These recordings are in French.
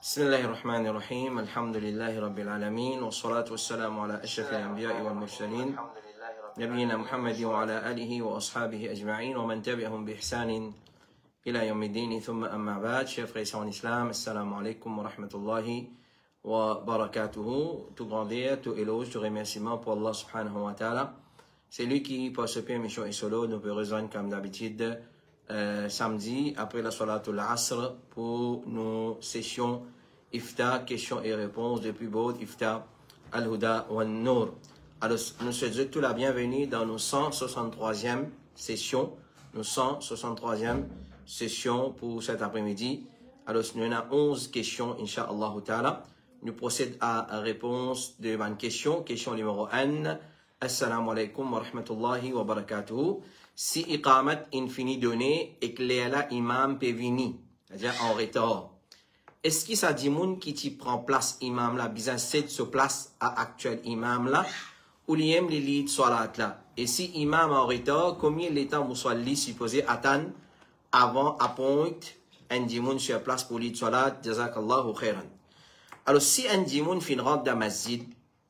بسم الله الرحمن الرحيم الحمد لله رب العالمين والصلاة والسلام على أشرف الأنبياء والمرسلين نبينا محمد وعلى آله وأصحابه أجمعين ومن تبعهم بإحسان إلى يوم الدين ثم أما بعد. Chers frères et sœurs en islam, assalamu alaikum wa rahmatullahi wa barakatuhu. Tout grandeur, tout éloge, tout remerciement pour Allah subhanahu wa ta'ala. C'est lui qui, par ce pain, mission et solo, nous peut rejoindre comme d'habitude samedi après la salatul asr pour nos sessions ifta, questions et réponses depuis Baud, ifta, al-huda wa an-nur. Alors, nous souhaitons tout la bienvenue dans nos 163e session, nos 163e session pour cet après-midi. Alors, nous avons 11 questions, incha'Allah ta'ala. Nous procédons à la réponse de ma question. Question numéro 1. Assalamu alaikum wa rahmatullahi wa barakatuhu. Si iqamat infini donné et que là imam peut venir, c'est-à-dire en retard, est-ce que ça dit moun qui t'y prend place imam là, bizarre c'est ce place à actuel imam là, ou l'iem les lits salat là? Et si imam en retard, combien de temps vous soit lit supposé attendre avant appoint un dimoun sur place pour lit salat? Jazakallahu khairan. Alors si un dimoun fin rentre dans masjid,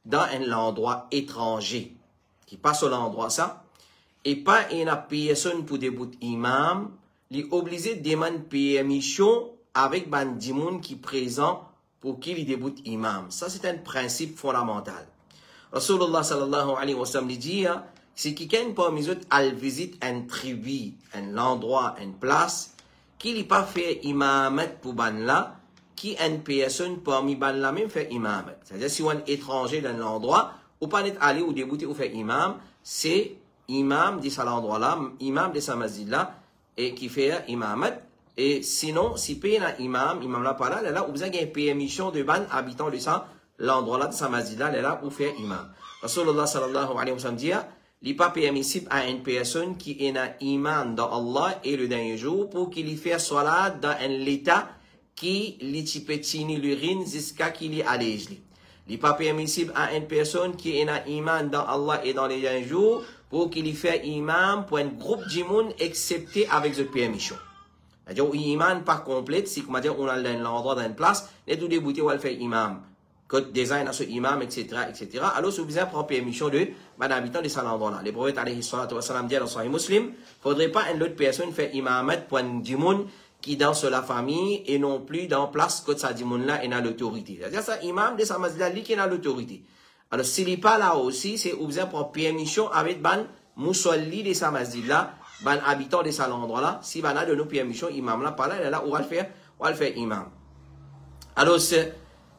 dans un endroit étranger, qui passe au l'endroit ça, et pas une personne pour débuter imam, il est obligé de demander permission avec ban dimoun qui présent pour qu'il débute imam. Ça c'est un principe fondamental. Rasulullah sallallahu alayhi wa sallam dit, si quelqu'un parmi les autres al visite un tribu, un endroit, une place, qu'il n'est pas fait imamat pour ban là, qui une personne parmi ban là même fait imamat. C'est-à-dire si on est étranger dans l'endroit, ou pas être allé ou débuter ou faire imam, c'est imam de cet endroit-là, imam de sa masjid là, et qui fait imamat. Et sinon, si paye un imam là pas là, là, vous avez une permission de ban habitant de ça, l'endroit-là de sa masjid là, là, où fait imam. Rasulullah sallallahu alayhi wa sallam dit, il n'est pas permissible à une personne qui est un imam dans Allah et le dernier jour pour qu'il y fasse salat dans un état qui lui pétine l'urine jusqu'à qu'il y allège. Il n'est pas permissible à une personne qui est un imam dans Allah et dans les derniers jours pour qu'il y fasse imam pour un groupe de monde excepté avec cette permission. C'est-à-dire, imam pas complète, si on a l'endroit dans une place, les tout débuter ou faire imam. Code design à ce imam, etc., etc. Alors, si vous avez prendre permission de, habitant de cet endroit-là. Les prophètes, alayhi salatu wa salam, disent dans Sahih Muslim, faudrait pas une autre personne faire imamat pour un dimoun qui dans la famille et non plus dans place que sa dimoun-là est dans l'autorité. C'est-à-dire, ça, imam de sa masjid-là, lui qui est dans l'autorité. Alors, s'il n'est pas là aussi, c'est vous avez prendre permission avec ban moussolli de sa masjid-là, ban habitant de cet endroit-là, si ban a de nos permissions, imam là, pas là, là, on va le faire imam. Alors,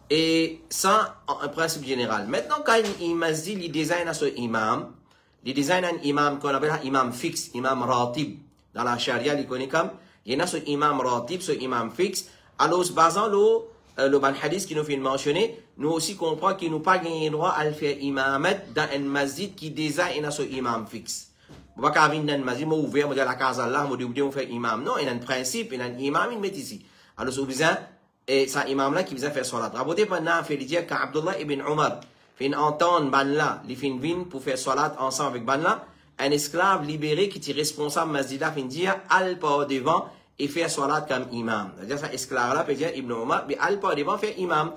et ça, en principe général. Maintenant, quand il masjid, il design à ce imam, il design un imam qu'on appelle un imam fixe, imam ratib. Dans la charia, il connaît comme, il y a ce imam ratib, ce imam fixe. Alors, basant le ban hadith qui nous fait mentionner, nous aussi comprenons qu'il nous pas gagné droit à le faire imamat dans un masjid qui design à ce imam fixe. Vous ne pouvez pas venir dans un masjid, moi ouvert, moi dire la case Allah, moi dire faire imam. Non, il y a un principe, il y a un imam, il met ici. Alors, c'est besoin, et ça imam là qui vient faire salat. Rapportez pendant, fait dire qu'Abdullah ibn Omar, fait entendre ban là, les fin vin pour faire salat ensemble avec ban là, un esclave libéré qui est responsable masjid là, fin dire, al pas devant et faire salat comme imam. C'est-à-dire, ça esclave là, peut dire ibn Omar, mais al pas devant faire imam.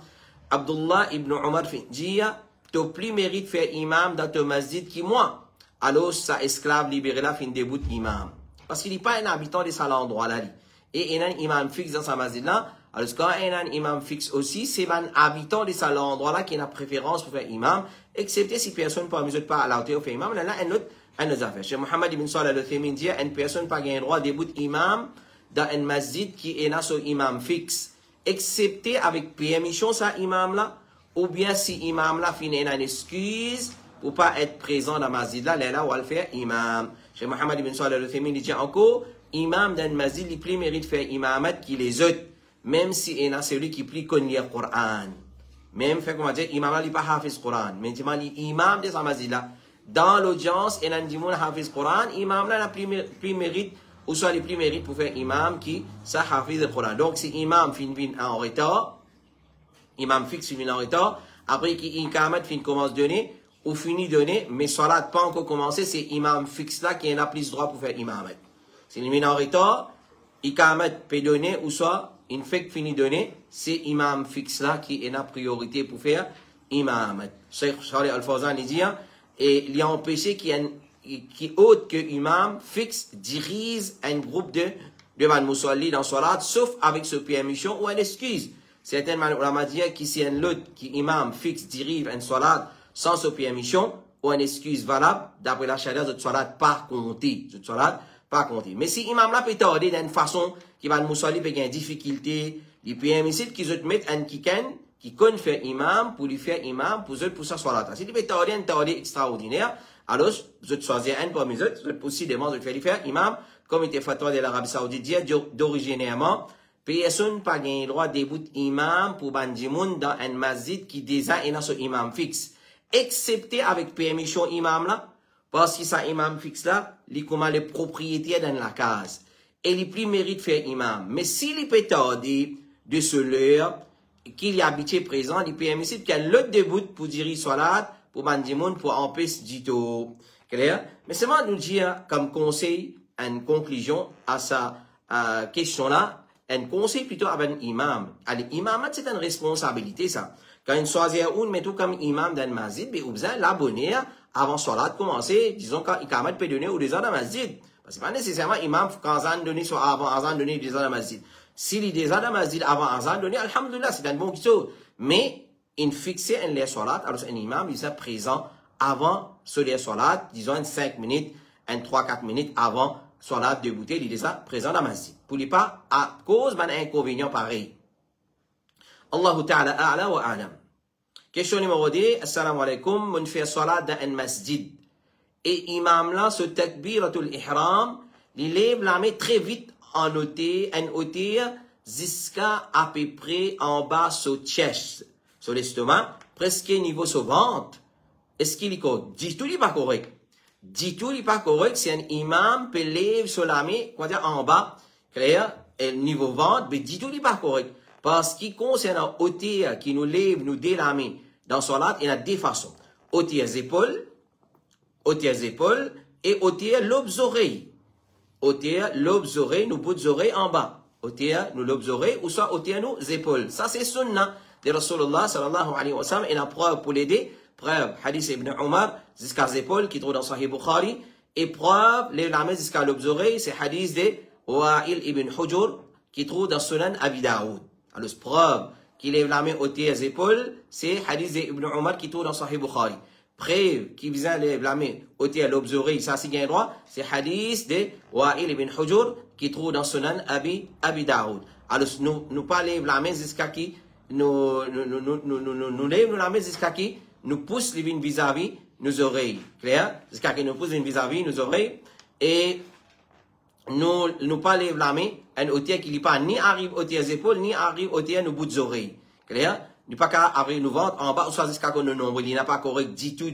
Abdullah ibn Omar fin dire, tu plus mérite faire imam dans ton masjid qui moi. Alors, ça esclave libéré là, fin début imam. Parce qu'il n'est pas un habitant de cet endroit là. Et il y a un imam fixe dans sa masjid là. Alors, quand il y a un imam fixe aussi, c'est un habitant de cet endroit là qui a préférence pour faire imam, excepté si personne ne peut pas à la hauteur faire imam. Là, un autre affaire. Chez Mohammed ibn Salih al-Uthaymeen dit, une personne n'a pas le droit de débuter imam dans un masjid qui est dans son imam fixe, excepté avec permission ça imam là, ou bien si imam là finit une excuse, pour pas être présent dans la masjid là, là, on va le faire imam. Chez Mohammed ibn Salih al-Uthaymeen, il dit encore, imam dans le masjid, il plus mérite faire imamat qui les autres, même si il y a celui qui prie connaît le Coran. Même, fait comment dire, imam là, il pas hafiz Coran. Mais tu m'as dit, imam de sa masjid là, dans l'audience, il y a un dimoun hafiz Coran, imam là, il plus mérite, ou soit il plus mérite pour faire imam qui, ça hafiz le Coran. Donc, si imam fin en retard, imam fixe fin en retard, après qu'il ikamat fin commence donner, ou fini donner, mais salat pas encore commencé, c'est imam fixe là qui a plus droit pour faire imamat. Si il est en retard, ikamat peut donner, ou soit une fait fini donné, c'est imam fixe là qui est la priorité pour faire imam. Cheikh Salih Al-Fawzan dit, et il y a empêché qu'il y ait qui autre que imam fixe dirige un groupe de man musalli dans salat, sauf avec ce permission ou une excuse. Certains ulama disent que si un autre qui imam fixe dirige un salat sans ce permission ou une excuse valable, d'après la charia, cette salat pas compté. Cette salat pas compté. Mais si imam là peut tarder d'une façon qui va musalli peut gagner difficulté, il peut permettre qu'ils autres mettent un qui connaît faire imam pour lui faire imam pour sa salat. Si il peut tarder un tarder extraordinaire, alors, vous choisissez un parmi eux, vous possiblement de faire imam, comme était fatwa de l'Arabie Saoudite, d'originairement, personne pas gagné le droit de débouter imam pour bandimoun dans un masjid qui déjà est dans ce imam fixe. Excepté avec permission imam là, parce que ça imam fixe là, il comment les propriétaires dans la case. Et il plus mérite de faire imam. Mais s'il peut tarder de ce l'heure, qu'il y a habitué présent, il permet qu'il y a l'autre début pour diriger salat, pour bandimoun, pour empêcher du tout. Clair? Mais seulement nous dire, comme conseil, une conclusion à sa question-là, un conseil plutôt avec un imam. L'imam, c'est une responsabilité, ça. Quand une choisit un, mais tout comme imam d'un masjid, mais vous besoin l'abonner avant salat commencer, disons quand il peut donner ou des ans dans masjid. Parce que c'est pas nécessairement imam, quand azan donné, soit avant azan donné des ans dans masjid. S'il y a des ans dans masjid avant azan donné, alhamdoulilah, c'est un bon chose. Mais, in fixé un les salat, alors un imam, il est présent avant ce les salat, disons 5 minutes, 3-4 minutes avant salat débuté, il est déjà présent dans la masjid. Pour ne pas, à cause d'un inconvénient pareil. Allahu ta'ala a'la wa a'lam. Question numéro 2, assalamu alaikum, on fait salat dans un masjid. Et imam là, ce takbiratul ihram, il lève la main très vite en hauteur, jusqu'à à peu près en bas sur chest. Sur l'estomac, presque niveau sur ventre. Est-ce qu'il est correct? Du tout, il n'est pas correct. Du tout, il n'est pas correct. Si un imam peut lever sur la main, quoi dire, en bas, clair, et niveau ventre, mais du tout, il n'est pas correct. Parce qu'il concerne la hauteur qui nous lève, nous dé la main, dans son lat, il y a deux façons. Hauteur épaules, et hauteur lobes oreilles. Hauteur lobes oreilles, nous bouts oreilles en bas. Hauteur, nous lobes oreilles, ou soit hauteur nous épaules. Ça, c'est sunnah de Rasulullah sallallahu alayhi wa sallam, et la preuve pour l'aider, preuve, hadith ibn Umar, jusqu'à les épaules, qui trouve dans Sahih Bukhari, et preuve, les lames jusqu'à les oreilles, c'est hadith de Wa'il ibn Hujur, qui trouve dans Sunan Abi Daoud. Alors, preuve, qui lève la main aux épaules, c'est hadith de ibn Umar, qui trouve dans Sahih Bukhari. Preuve, qui vient lever la main aux oreilles, ça c'est bien droit, c'est hadith de Wa'il ibn Hujur, qui trouve dans Sunan Abi Daoud. Alors, nous pas lever la main jusqu'à qui nous lève la main jusqu'à qui nous pousse les vignes vis-à-vis nos oreilles. Clair? Jusqu'à qui nous pousse les vis-à-vis nos oreilles. Et nous pas lève la main à une hauteur qui n'est pas ni arrive aux épaules, ni arrive aux nos bouts d'oreilles. Clair? Nous pas qu'à arriver nous ventre en bas, ou soit jusqu'à qu'on nous nombre. Il n'a pas correct du tout.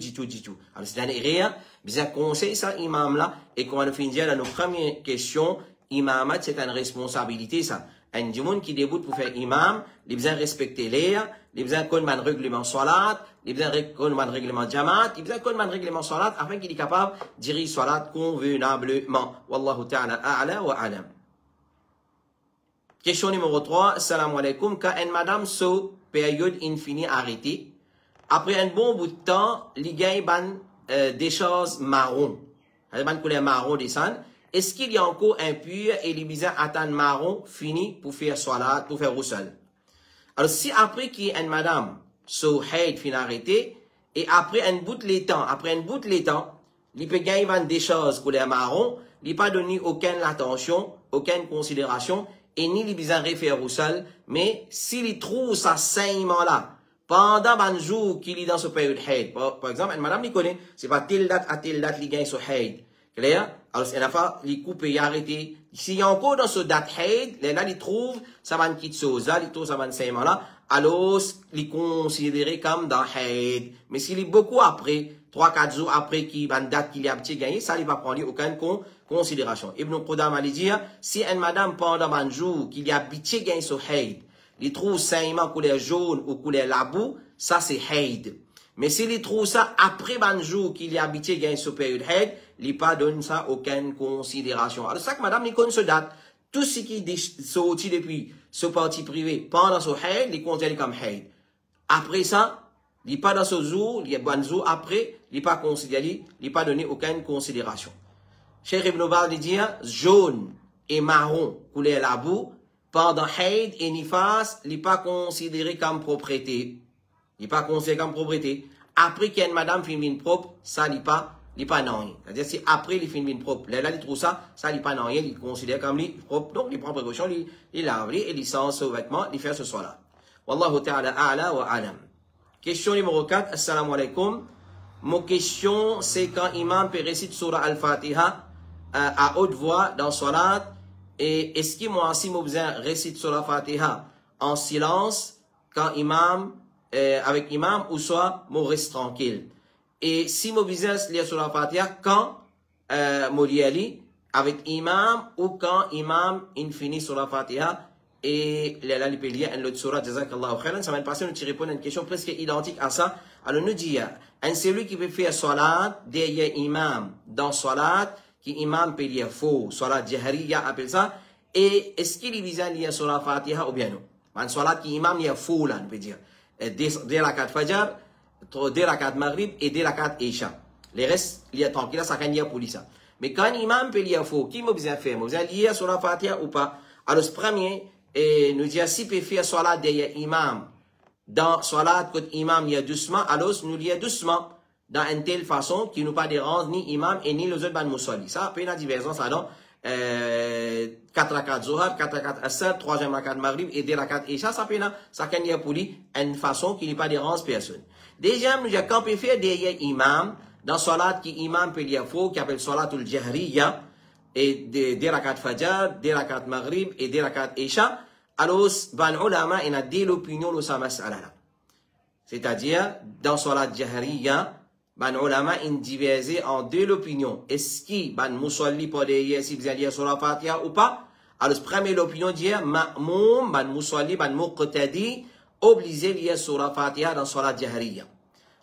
Alors, c'est un erreur. Bien conseil ça, imam là. Et qu'on va nous finir dans nos premières questions. Imamat, c'est une responsabilité, ça. Un djimoun qui débute pour faire imam, il besoin respecter l'air, il besoin qu'on un règlement salat, il besoin qu'on un règlement jamaat, il besoin qu'on un règlement salat afin qu'il est capable de diriger salat convenablement. Wallahu ta'ala a'la wa a'lam. Question numéro 3, assalamu alaikum, quand une madame sous période infinie arrêtée, après un bon bout de temps, il gagne des choses marron. Une couleur marron descend. Est-ce qu'il y a encore un pur et les bizarres attendent marron fini pour faire salat, pour faire roussel? Alors, si après qu'il y a une madame, so haid fin arrêté, et après un bout de temps, il peut gagner des choses couleur marron, il pas donné aucune attention, aucune considération, et ni les bizarres faire roussel, mais s'il trouve ça saignement là, pendant un jour qu'il est dans ce période haid, par exemple, une madame, il connaît, c'est pas telle date à telle date, il gagne ce haid. Clair? Alors, c'est la fois, il coupe et arrêté. S'il y a encore dans ce date haid, là, il trouve, ça va une petite chose, là, il trouve ça va une saignement là, alors, il est considéré comme dans haid. Mais s'il est beaucoup après, 3-4 jours après qu'il va une date qu'il a petit gagné, ça, il va prendre aucune considération. Ibn Qudama allait dire, si une madame pendant un jour qu'il a petit gagné ce haid, il trouve saignement couleur jaune ou couleur labou, ça c'est haid. Mais s'il trouve ça après un jour qu'il y a habitué gagner ce période haid, il pas donne ça aucune considération. Alors ça que madame, il connaît ce date. Tout ce qui est sorti depuis ce parti privé pendant ce haid, il considère comme haid. Après ça, il n'est pas dans ce jour, il y a bon jour après, il n'est pas considéré, il n'est pas donné aucune considération. Cheikh Ibn Baz dit, jaune et marron, couleur la boue, pendant haid et nifas, il n'est pas considéré comme propriété. Il n'est pas considéré comme propriété. Après qu'il y a une madame féminine propre, ça n'est pas non. C'est-à-dire, si après les féminines propres, là, il trouve ça, ça n'est pas non, il considère comme les propres. Donc, il prend précaution, il lave, et il sent ce vêtement, il fait ce soir-là. Wallahu ta'ala a'la wa a'lam. Question numéro 4, assalamu alaikum. Mon question, c'est quand imam peut réciter surah al-Fatiha à haute voix dans salat, et est-ce qu'il m'a aussi besoin récite surah al-Fatiha en silence quand imam, avec imam, ou soit mon reste tranquille. Et si mon business lit sur la Fatiha quand Moliali avec imam ou quand imam il finit sur la Fatiha et là il peut lire un autre surah jazakallahu khairan. Ça va passer nous répondre à une question presque identique à ça. Alors nous dit un celui qui peut faire salat derrière imam dans salat qui imam peut lire faux salat jahriya appelle ça, et est-ce qu'il vise à lire sur la Fatiha ou bien non? Un salat qui imam lire faux là on peut dire des rakat fajr, des rakat maghrib et des rakat isha. Les restes, il y a tranquille, ça can lire pour ça. Mais quand l'imam peut lire faux, qui m'a besoin faire? M'a besoin lire sur la Fatiha ou pas? Alors, ce premier, nous dit, si peut faire salat derrière imam, dans salat, quand imam lit doucement, alors nous lit doucement, dans une telle façon qui nous pas dérange ni imam et ni les autres ban musalli. Ça, après, la divergence, ça donne, 4 rakat Zohar, 4 rakat Asr, 3e rakat Maghrib et 2 rakat Isha, ça peut ça can dire pour lui une façon qui n'est pas dérange personne. Deuxième, nous avons peut faire derrière imam, dans salat qui imam peut lire faux, qui appelle salatul jahriya, et 2 rakat Fajr, 2 rakat Maghrib et 2 rakat Isha. Alors, ban ulama, il a dit l'opinion de sa mas'ala là. C'est-à-dire, dans salat jahriya, ban ulama in divisé en deux l'opinion. Est-ce qu'il ban musalli pour derrière si vous allez sur la Fatiha ou pas? Alors, première l'opinion dit ma'moum ban musalli ban muqtadi obligé lié sur la Fatiha dans salat jahriya.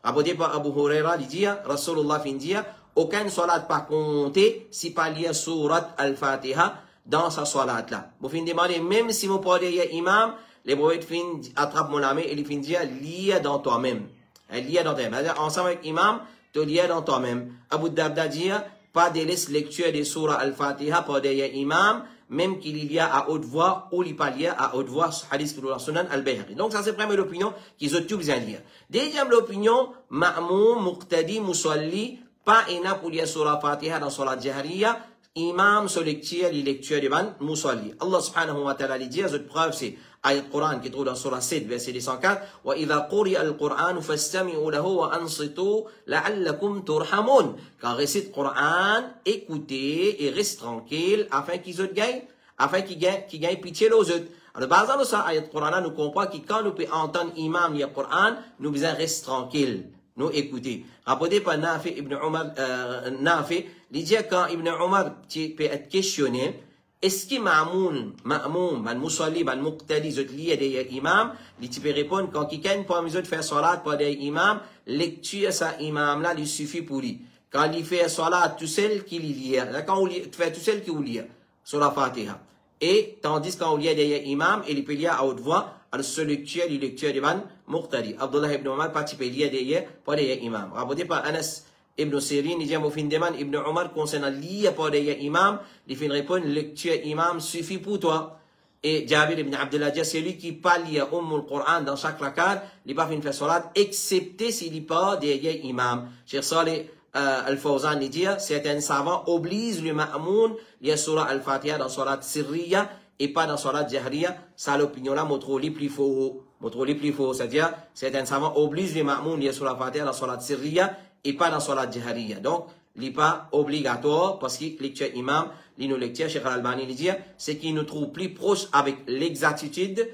Rapporté par Abu Huraira, il dit Rasulullah fin dit aucun salat pas compté si pas lié surat al-Fatiha dans sa salat là. Vous fin demander même si vous pas derrière imam, les prophètes fin attrape mon ami et il fin dit lié dans toi-même. Lié dans toi-même. Ensemble avec imam, te lié dans toi-même. Abu Darda dit, pas de laisse lecture des surah al-Fatiha pour derrière imam, même qu'il y a à haute voix ou il pas lié à haute voix, hadith de la Sunan al-Bayhaqi. Donc ça c'est première l'opinion qu'ils ont tout besoin de lire. Deuxième l'opinion, ma'moum, muqtadi, musalli, pas ina pour lire surah al-Fatiha dans salat jahriya, imam se lecture, les lectures de ban musalli. Allah subhanahu wa ta'ala dit, cette preuve c'est ayat Quran qui trouve dans surah 7 verset 104, wa idha quri'a al-Quran fastami'u lahu wa ansitu la'allakum turhamun. Quand récite Quran, écoutez et reste tranquille afin qu'ils gagnent, afin qu'ils gagnent pitié aux autres. Alors basant de ça ayat Quran nous comprend que quand nous pouvons entendre imam lire Quran, nous besoin rester tranquille. Nous écouter. Rapporté par Nafi ibn Umar, Nafi, il dit quand Ibn Umar peut être questionné, est-ce que ma'moum, man musalli, man muqtadi, zot lié derrière imam, il peut répondre quand quelqu'un peut de faire salat pour derrière imam, lecture sa imam là, il suffit pour lui. Quand il fait salat, tout seul qu'il lit, quand il fait tout seul qu'il lit, sur la Fatiha. Et, tandis quand on lit derrière imam, il peut lire à haute voix, alors ce lecture, il lecture de man muqtadi. Abdullah ibn Umar participe lire derrière, pour derrière imam. Rapporté par Anas Ibn Sirin, il dit au fin de man, Ibn Umar concernant lire pour derrière imam, il fait répondre, lecture imam suffit pour toi. Et Jabir ibn Abdullah dit, c'est lui qui parle lire le Coran dans chaque rakat, il pas fait une salat, excepté s'il n'est pas derrière imam. Cheikh Saleh Al-Fawzan dit, certains savants obligent le ma'moun lire surah al-Fatiha dans salat sirriya et pas dans salat jahriya. Ça l'opinion là, montre les plus faux. C'est-à-dire, certains savants obligent le ma'moun lire surah al-Fatiha dans salat sirriya et pas dans salat jahriya. Donc, il n'est pas obligatoire parce que lecture imam, nous lecture Cheikh Al-Albani dit, c'est qu'il nous trouve plus proche avec l'exactitude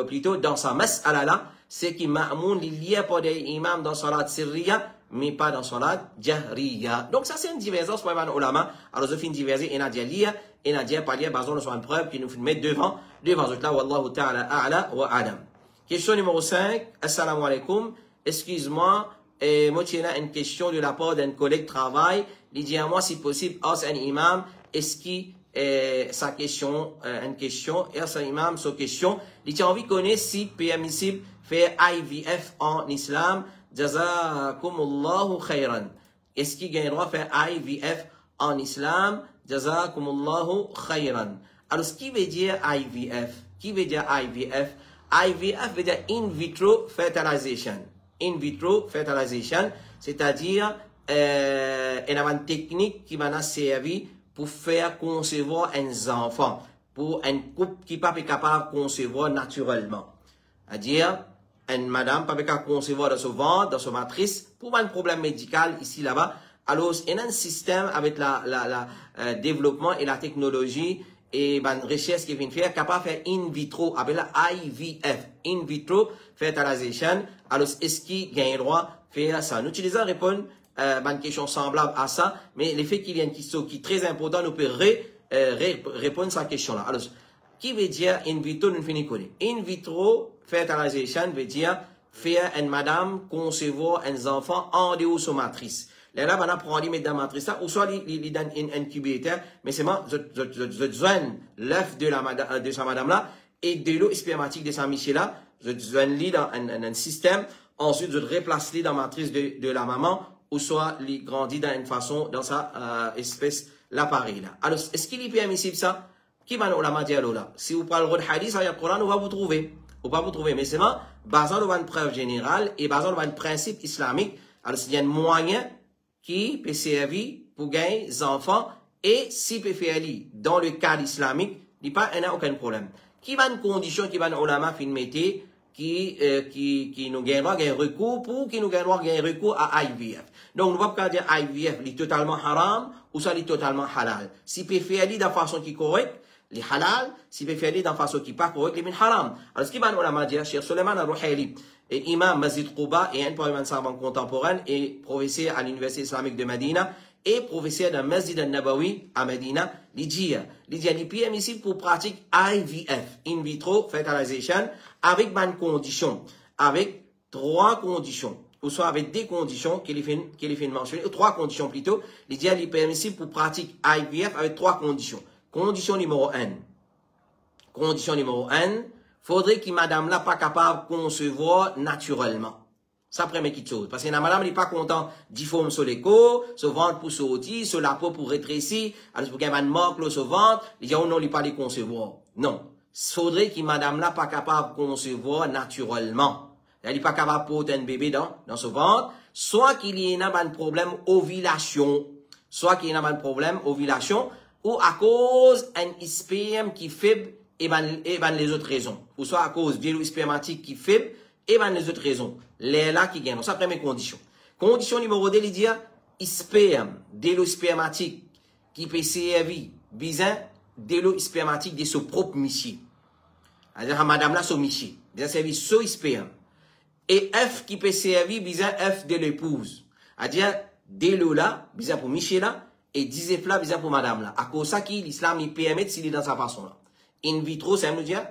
plutôt dans sa mas'ala là, c'est qu'il ma'moun lit pour des imams dans salat sirriya mais pas dans salat jahriya. Donc ça c'est une divergence pour les ulama. Alors je fais une divergence et n'a lire et n'a dit pas lire basant sur une preuve qui nous met devant là wallahu ta'ala a'la wa a'lam. Question numéro 5. Assalamu alaikum. Excuse-moi, moi j'ai une question de la part d'un collègue de travail. Il dit à moi si possible as un imam est-ce qu'il sa question, une question, et sa imam, sa question, il a envie de connaître si permissible faire IVF en islam, jazakumullahu khayran. Est-ce qu'il a le droit de faire IVF en islam, jazakumullahu khayran. Alors, ce qui veut dire IVF? Qui veut dire IVF? IVF veut dire in vitro fertilization. In vitro fertilization, c'est-à-dire une technique qui va servir pour faire concevoir un enfant, pour un couple qui n'est pas capable de concevoir naturellement. C'est-à-dire, une madame pas capable de concevoir dans son ventre, dans son matrice, pour un problème médical ici, là-bas. Alors, il y a un système avec le développement et la technologie et une recherche qui vient faire, capable de faire in vitro, avec la IVF, in vitro fertilization. Alors, est-ce qu'il y a un droit de faire ça? Nous utilisons répondre une question semblable à ça, mais le fait qu'il y a une question qui est très importante, nous peut répondre à cette question-là. Alors, qui veut dire in vitro, nous finissons connaître. In vitro fertilization veut dire faire une madame concevoir un enfant en dehors de sa matrice. Là, on apprend à mettre dans la matrice, ou soit il dans un incubateur, mais c'est moi, je donne l'œuf de sa madame là, et de l'eau spermatique de sa michel là, je donne dans un système, ensuite je replace dans la matrice de la maman, ou soit il grandit dans une façon, dans sa espèce, l'appareil là. Alors, est-ce qu'il est permissible ça? Qui va nous la dire là? Si vous parlez de hadith, il y a le Coran, on va vous trouver. On va vous trouver, mais c'est moi, basant sur une preuve générale, et basant sur un principe islamique, alors s'il y a un moyen, qui peut servir pour gagner des enfants et si peut faire dans le cadre islamique, il n'y a aucun problème. Qui va une condition qui va nous ulama fin mettre qui nous gagnera un recours pour qui nous gagnera un recours à IVF. Donc on ne va pas dire IVF est totalement haram ou ça est totalement halal. Si peut faire de façon qui est correcte, les halal, si peut faire de façon qui n'est pas correcte, les haram. Alors ce qui va nous ulama dire, Cheikh Suleiman al-Ruhaili, et imam Masjid Quba et un parmi savant contemporain et professeur à l'université islamique de Medina et professeur dans Masjid al-Nabawi à Medina, il dit il permissible pour pratiquer IVF, in vitro fertilization, avec une condition, avec 3 conditions, ou soit avec des conditions qu'il fait mentionner, ou 3 conditions plutôt, il dit il est permissible pour pratiquer IVF avec 3 conditions. Condition numéro 1. Condition numéro 1. Faudrait que madame là pas capable de concevoir naturellement. Ça première chose. Parce que la madame n'est pas content d'y forme sur l'écho, sur ventre pour sortir, sur la peau pour rétrécir, alors pour qu'il y ait un manque sur ventre, il dit, oh non, il pas les concevoir. Non. Faudrait que madame là pas capable de concevoir naturellement. Elle n'est pas capable de porter un bébé dans ce ventre, soit qu'il y ait un problème ovulation, soit qu'il y ait un problème ovulation, ou à cause d'un sperme qui est faible, et les autres raisons. Ou soit à cause de l'eau spermatique qui est faible, et les autres raisons. Les là qui gagnent. Donc, ça, c'est la première condition. Condition numéro 2, il dit, sperme, de l'eau spermatique qui peut servir, bizarre, de l'eau spermatique de son propre michi. C'est-à-dire, madame là, son michi. Bien servir son sperme. Et œuf qui peut servir, bizarre, œuf de l'épouse. C'est-à-dire, de l'eau là, bizarre pour michi là, et 10 œufs là, bizarre pour madame là. À cause de ça, l'islam, il permet s'il est dans sa façon là. In vitro, ça veut dire,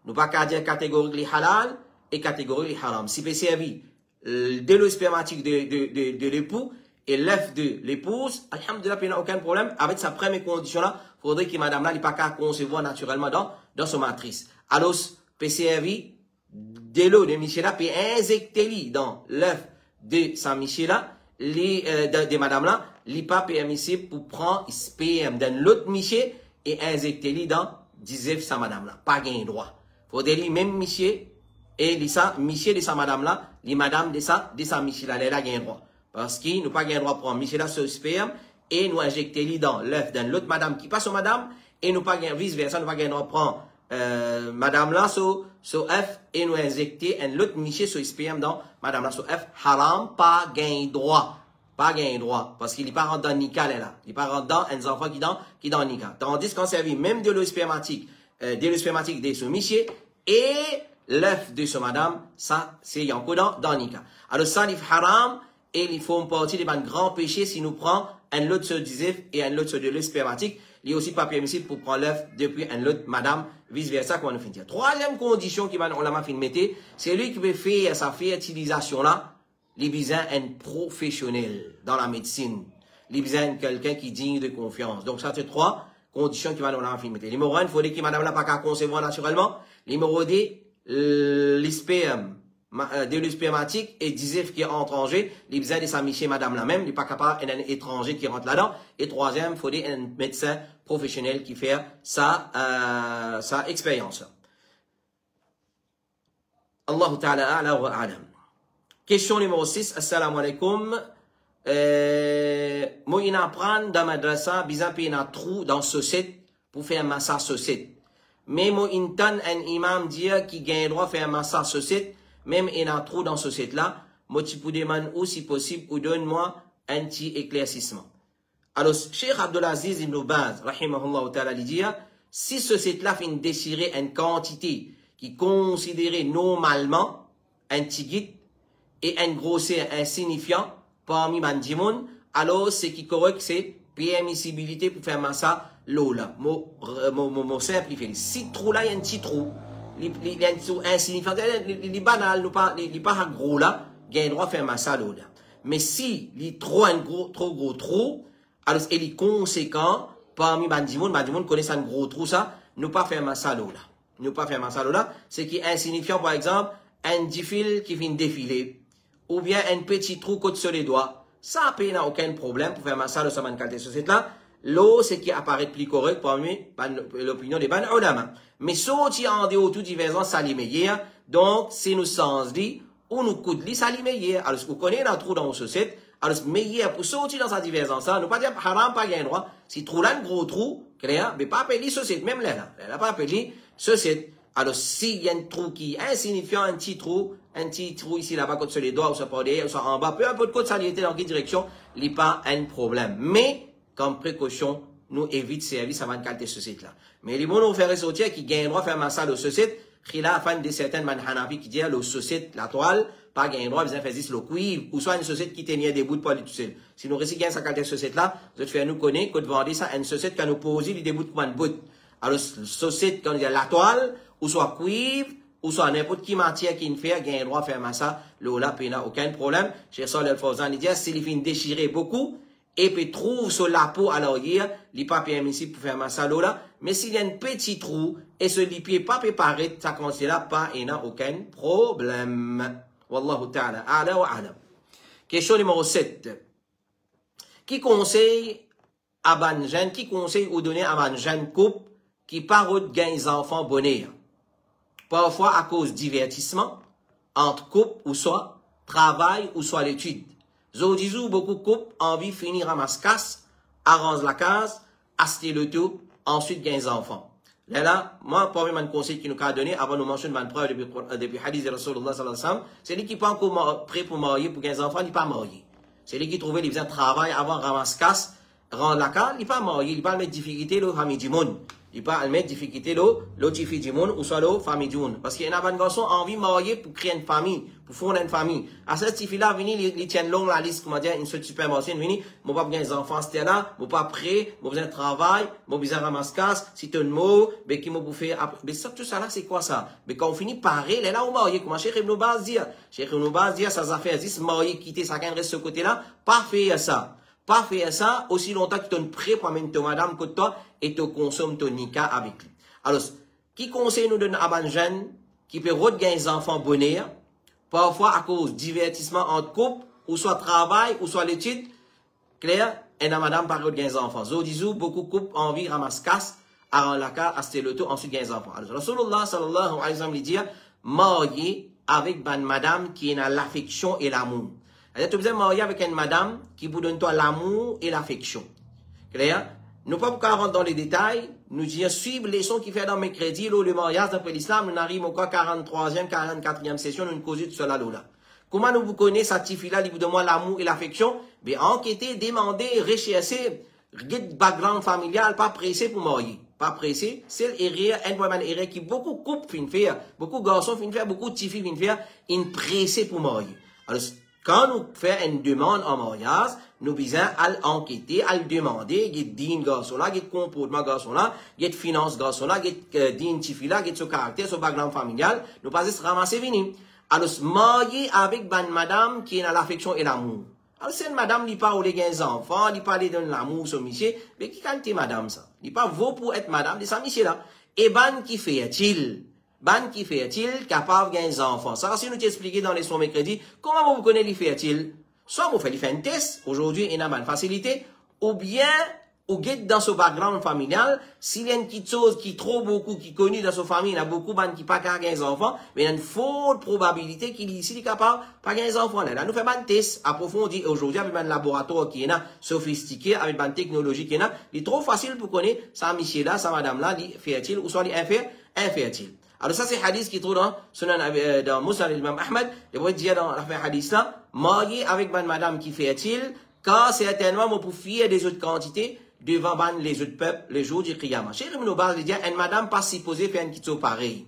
nous pas qu'à dire catégorie les halal et catégorie les haram. Si peut servir de l'eau spermatique de l'époux et l'œuf de l'épouse, alhamdoulilah, il n'y a aucun problème. Avec sa première condition là, il faudrait que madame là, n'est pas qu'à concevoir naturellement dans son matrice. Alors, peut servir de l'eau de Michela, peut injecter dans l'œuf de sa Michela, de madame là, il n'est pas permissible pour prendre sperme dans l'autre Michel et injecter dans 10 sa madame là, pas gain droit. Faudrait lui même Michel et Michel de sa madame là, les madame de sa Michel là, elle a gain droit. Parce qu'il nous pas gain droit prendre Michel là ce sperme et nous injecter lui dans l'œuf dans l'autre madame qui passe au madame et nous pas gain vice versa, nous pas gain droit prendre madame là sur œuf et nous injecter un l'autre Michel sur sperme dans madame là sur œuf haram pas gain droit. Pas gain droit, parce qu'il n'est pas rentré dans le nika, là. Il n'est pas rentré dans un enfant qui dans le nika. Tandis qu'on servit même de l'eau spermatique de ce monsieur, et l'œuf de ce madame, ça, c'est encore dans le nika. Alors ça, il est haram, et il faut partie de grand péché si nous prenons un lot sur 10 et un lot sur de l'eau spermatique. Il est aussi pas permissible pour prendre l'œuf depuis un lot madame, vice versa, comme on finit. Troisième condition qui va, on l'a fait mettre, c'est lui qui veut faire sa fertilisation là, il besoin un professionnel dans la médecine. Il besoin quelqu'un qui est digne de confiance. Donc, ça, c'est 3 conditions qui va dans la film. Numéro 1, il faut dire que madame n'a pas qu'à concevoir naturellement. Numéro 2, l'ISPM, de l'spermatique et disait qui est étranger, il besoin de s'amicher madame la même, il n'est pas capable d'un étranger qui rentre là-dedans. Et troisième, il faut dire un médecin professionnel qui fait sa expérience. Allahu ta'ala a'la wa a'lam. Question numéro 6, assalamu alaikum. Moi, il apprend dans madrasa, bizarre, il y a un trou dans société pour faire un massage société. Mais moi, il entend un imam dire qu'il a le droit de faire un massage société, même il y a un trou dans société là. Moi, tu peux demander ou si possible, ou donne-moi un petit éclaircissement. Alors, Cheikh Abdelaziz Ibn Baz, rahimahullah ta'ala, dit, si société là fait déchirer une quantité qui est considérée normalement un petit guide et un grosseur insignifiant parmi Mandimoun, alors ce qui est correct, c'est permissibilité pour faire massage l'eau là. Mon simplifié. Si trou là, il y a un petit trou, il y a un trou insignifiant, il est banal, il n'est pas gros là, il y a un droit de faire massage l'eau là. Mais si il est trop gros trou, alors il est conséquent parmi Mandimoun connaît un gros trou ça, nous pas faire massage l'eau là. Nous pas faire massage l'eau là, ce qui est insignifiant par exemple, un fil qui vient défiler, ou bien un petit trou côté sur les doigts. Ça n'a aucun problème pour faire massage de sa qualité société là. L'eau, c'est qui apparaît plus correct parmi l'opinion des ban ulama. Mais sorti en dehors tout divergence, ça l'immédiat. Donc, c'est nous sens dit, ou nous coude li, ça l'immédiat. Alors, si vous connaissez un trou dans vos sociétés, alors, meilleur pour sortir dans sa divergence, ça, nous pas dire haram, pas gain droit. Si trou là, un gros trou, clair, mais pas appeler société, même là, elle pas appelé société. Alors, s'il y a un trou qui est insignifiant, un petit trou ici, là-bas, côté sur les doigts, ou sur derrière, ou sur en bas, peu importe côté ça, il était dans quelle direction, il n'y a pas un problème. Mais, comme précaution, nous évite service avant de qualité société là. Mais les bons nous faire sortir qui gagnent droit de faire massage de société, qui là, afin de certaines manhanafi qui disent le société, la toile, pas gagnent droit, besoin de faire le cuivre, ou soit une société qui tenait des bouts de poil tout seul. Si nous réussissons sa qualité société là, vous faire nous connaître, que de vendre ça, une société qui nous pose des bouts de poil. Alors, société, quand il y a la toile, ou soit cuivre, ou soit n'importe qui matière qui ne fait, gagne droit de faire massage, l'eau là, il n'y a aucun problème. Chez Sol El-Fawzan, il dit, s'il finit déchirer beaucoup, et puis trouve sur la peau à l'arrière, il n'est pas permissible pour faire massage l'eau là. Mais s'il y a un petit trou, et ce lipier pas préparé, ça considère là, pas, il n'y a aucun problème. Wallahu ta'ala, a'la wa a'lam. Question numéro 7. Qui conseille à ban jeune, qui conseille ou donner à ban jeune couple qui parle de gains enfants bonheur? Parfois à cause de divertissement, entre couple ou soit travail ou soit l'étude. Zodizou, beaucoup de couples envie de finir à mascasse, arrange la case, acheter le tout, ensuite gains enfants. Là, moi, parmi mes conseils qui nous a donné, avant de mentionner ma preuve depuis hadith de Rasulullah sallallahu alayhi wa sallam, c'est lui qui n'est pas encore prêt pour marier, pour gains enfants, il n'est pas marié. C'est lui qui trouvait les besoins de travail avant ramasse casse, rendre la case, il n'est pas marié, il n'est pas mettre difficulté le famille du monde. Il n'est pas mettre difficulté le tifi du monde ou soit le famille du monde. Parce qu'il y a un garçon envie de marier pour créer une famille, pour fonder une famille. À ce tifi-là, il tient long la liste, comment dire, une seule super machine, vini, mon pas bien les enfants, c'était là, mon pas prêt, mon besoin de travail, mon besoin de ramasse casse, si tu as un mot, mais qui m'a bouffé, mais ça, tout ça là, c'est quoi ça? Mais quand on finit par là, là, on marié, comment Cheikh Ibn Baz dit, ça, ça fait, si marié, quitter, ça, reste ce côté-là, pas faire ça. Pas faire ça aussi longtemps que tu es prêt pour amener ton madame que toi et tu consommes ton nika avec lui. Alors, qui conseille nous donner à un jeune qui peut regagner les enfants bonheur, parfois à cause de divertissement entre couples, ou soit travail, ou soit l'étude, clair, et la madame par regagner les enfants. Zodizou, beaucoup de couples ont envie de ramasser casse, à la carte, acheter le tout, ensuite gagner les enfants. Alors, Rasulullah sallallahu alayhi wa sallam dit, marier avec une madame qui est dans l'affection et l'amour. Tu as besoin de marier avec une madame qui vous donne toi l'amour et l'affection. Clair? Nous ne pouvons pas rentrer dans les détails. Nous disons suivre les leçons qui fait dans mes crédits, le mariage d'après l'islam. Nous arrivons au 43e, 44e session, nous causons de cela là. Comment nous vous connaissez cette fille-là, il vous demande l'amour et l'affection? Ben, enquêter, demander, rechercher, guide background familial, pas pressé pour marier. Pas pressé. C'est l'erreur, un point d'erreur qui beaucoup de couples finissent faire, beaucoup de garçons finissent faire, beaucoup de filles finissent faire, ils pressés pour marier. Alors, quand nous faisons une demande en mariage, nous visons à l'enquêter, à le demander, il y a din garçon là, il y a comportement garçon là, il y a finance garçon là, il y a din tifi là, il y a son caractère, son background familial, nous pas juste ramasser venir. Alors, marier avec une madame qui est dans l'affection et l'amour. Alors, c'est une madame, il parle des enfants, il parle de l'amour, ce monsieur, mais qui qualité madame ça? Il pas vaut pour être madame de ça, monsieur là. Et ban qui fait-il? Ban qui fait-il capable de gagner des enfants? Ça, si nous t'expliquer dans les soins mercredi, comment vous connaissez les fait-il? Soit vous faites un test, aujourd'hui, il y a une facilité, ou bien, ou get dans ce background familial, s'il y a une petite chose qui est trop beaucoup, qui est connue dans sa famille, il y a beaucoup de qui pas gagner des enfants, mais il y a une forte probabilité qu'il est ici capable de pas gagner des enfants. Là, nous faisons un test approfondi aujourd'hui avec un laboratoire qui est là, sophistiqué, avec une technologie qui est là. Il est trop facile pour connaître ça, monsieur là, ça, madame là, il fertile, ou soit il est infertile. Alors ça, c'est hadith qui trouve dans Musnad l'imam Ahmad, et vous dire dans la hadith là, marié avec une madame qui fertile, car certainement, on peut fier des autres quantités, devant les autres peuples, le jour du Qiyamah. Cheikh Ibn Baz dit, une madame pas supposée faire une chose pareille.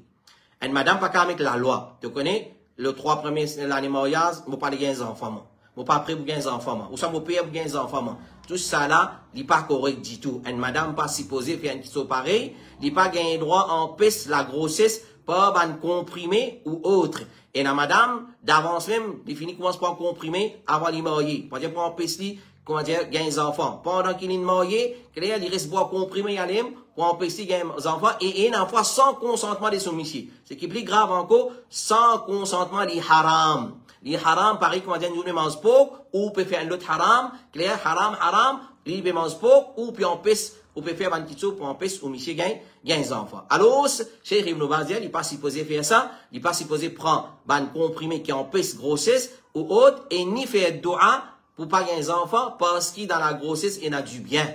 Une madame pas qu'à avec la loi. Tu connais, le 3 premiers l'année mariage, je pas de 15 enfants. Je pas prêt pour 15 enfants. Ou ça, je paye pour 15 enfants. Tout ça là, il n'est pas correct du tout. Une madame pas supposée faire une chose pareille. Il n'a pas gagné droit à empêcher la grossesse par un comprimé ou autre. Et la madame, d'avance même, définit commence par un comprimé avant de marier. Par exemple, pour empêcher comment dire, gagner des enfants. Pendant qu'il est marié, il reste boire comprimé à l'aime pour empêcher gagner des enfants et une fois sans consentement des soumissions. Ce qui est plus grave encore, sans consentement des haram. Les haram, pareil, comment dire, nous ne mangeons pas, ou peut faire un autre haram, clair, haram, il peut manger pas, ou peut empêcher, ou peut faire un petit truc pour empêcher ou monsieur gagner des enfants. Alors, Cheikh Ibn Baz, il n'est pas supposé faire ça, il n'est pas supposé prendre un comprimé qui empêche grossesse ou autre, et ni faire doua, pour pas gagner des enfants, parce qu'il dans la grossesse, il y a du bien.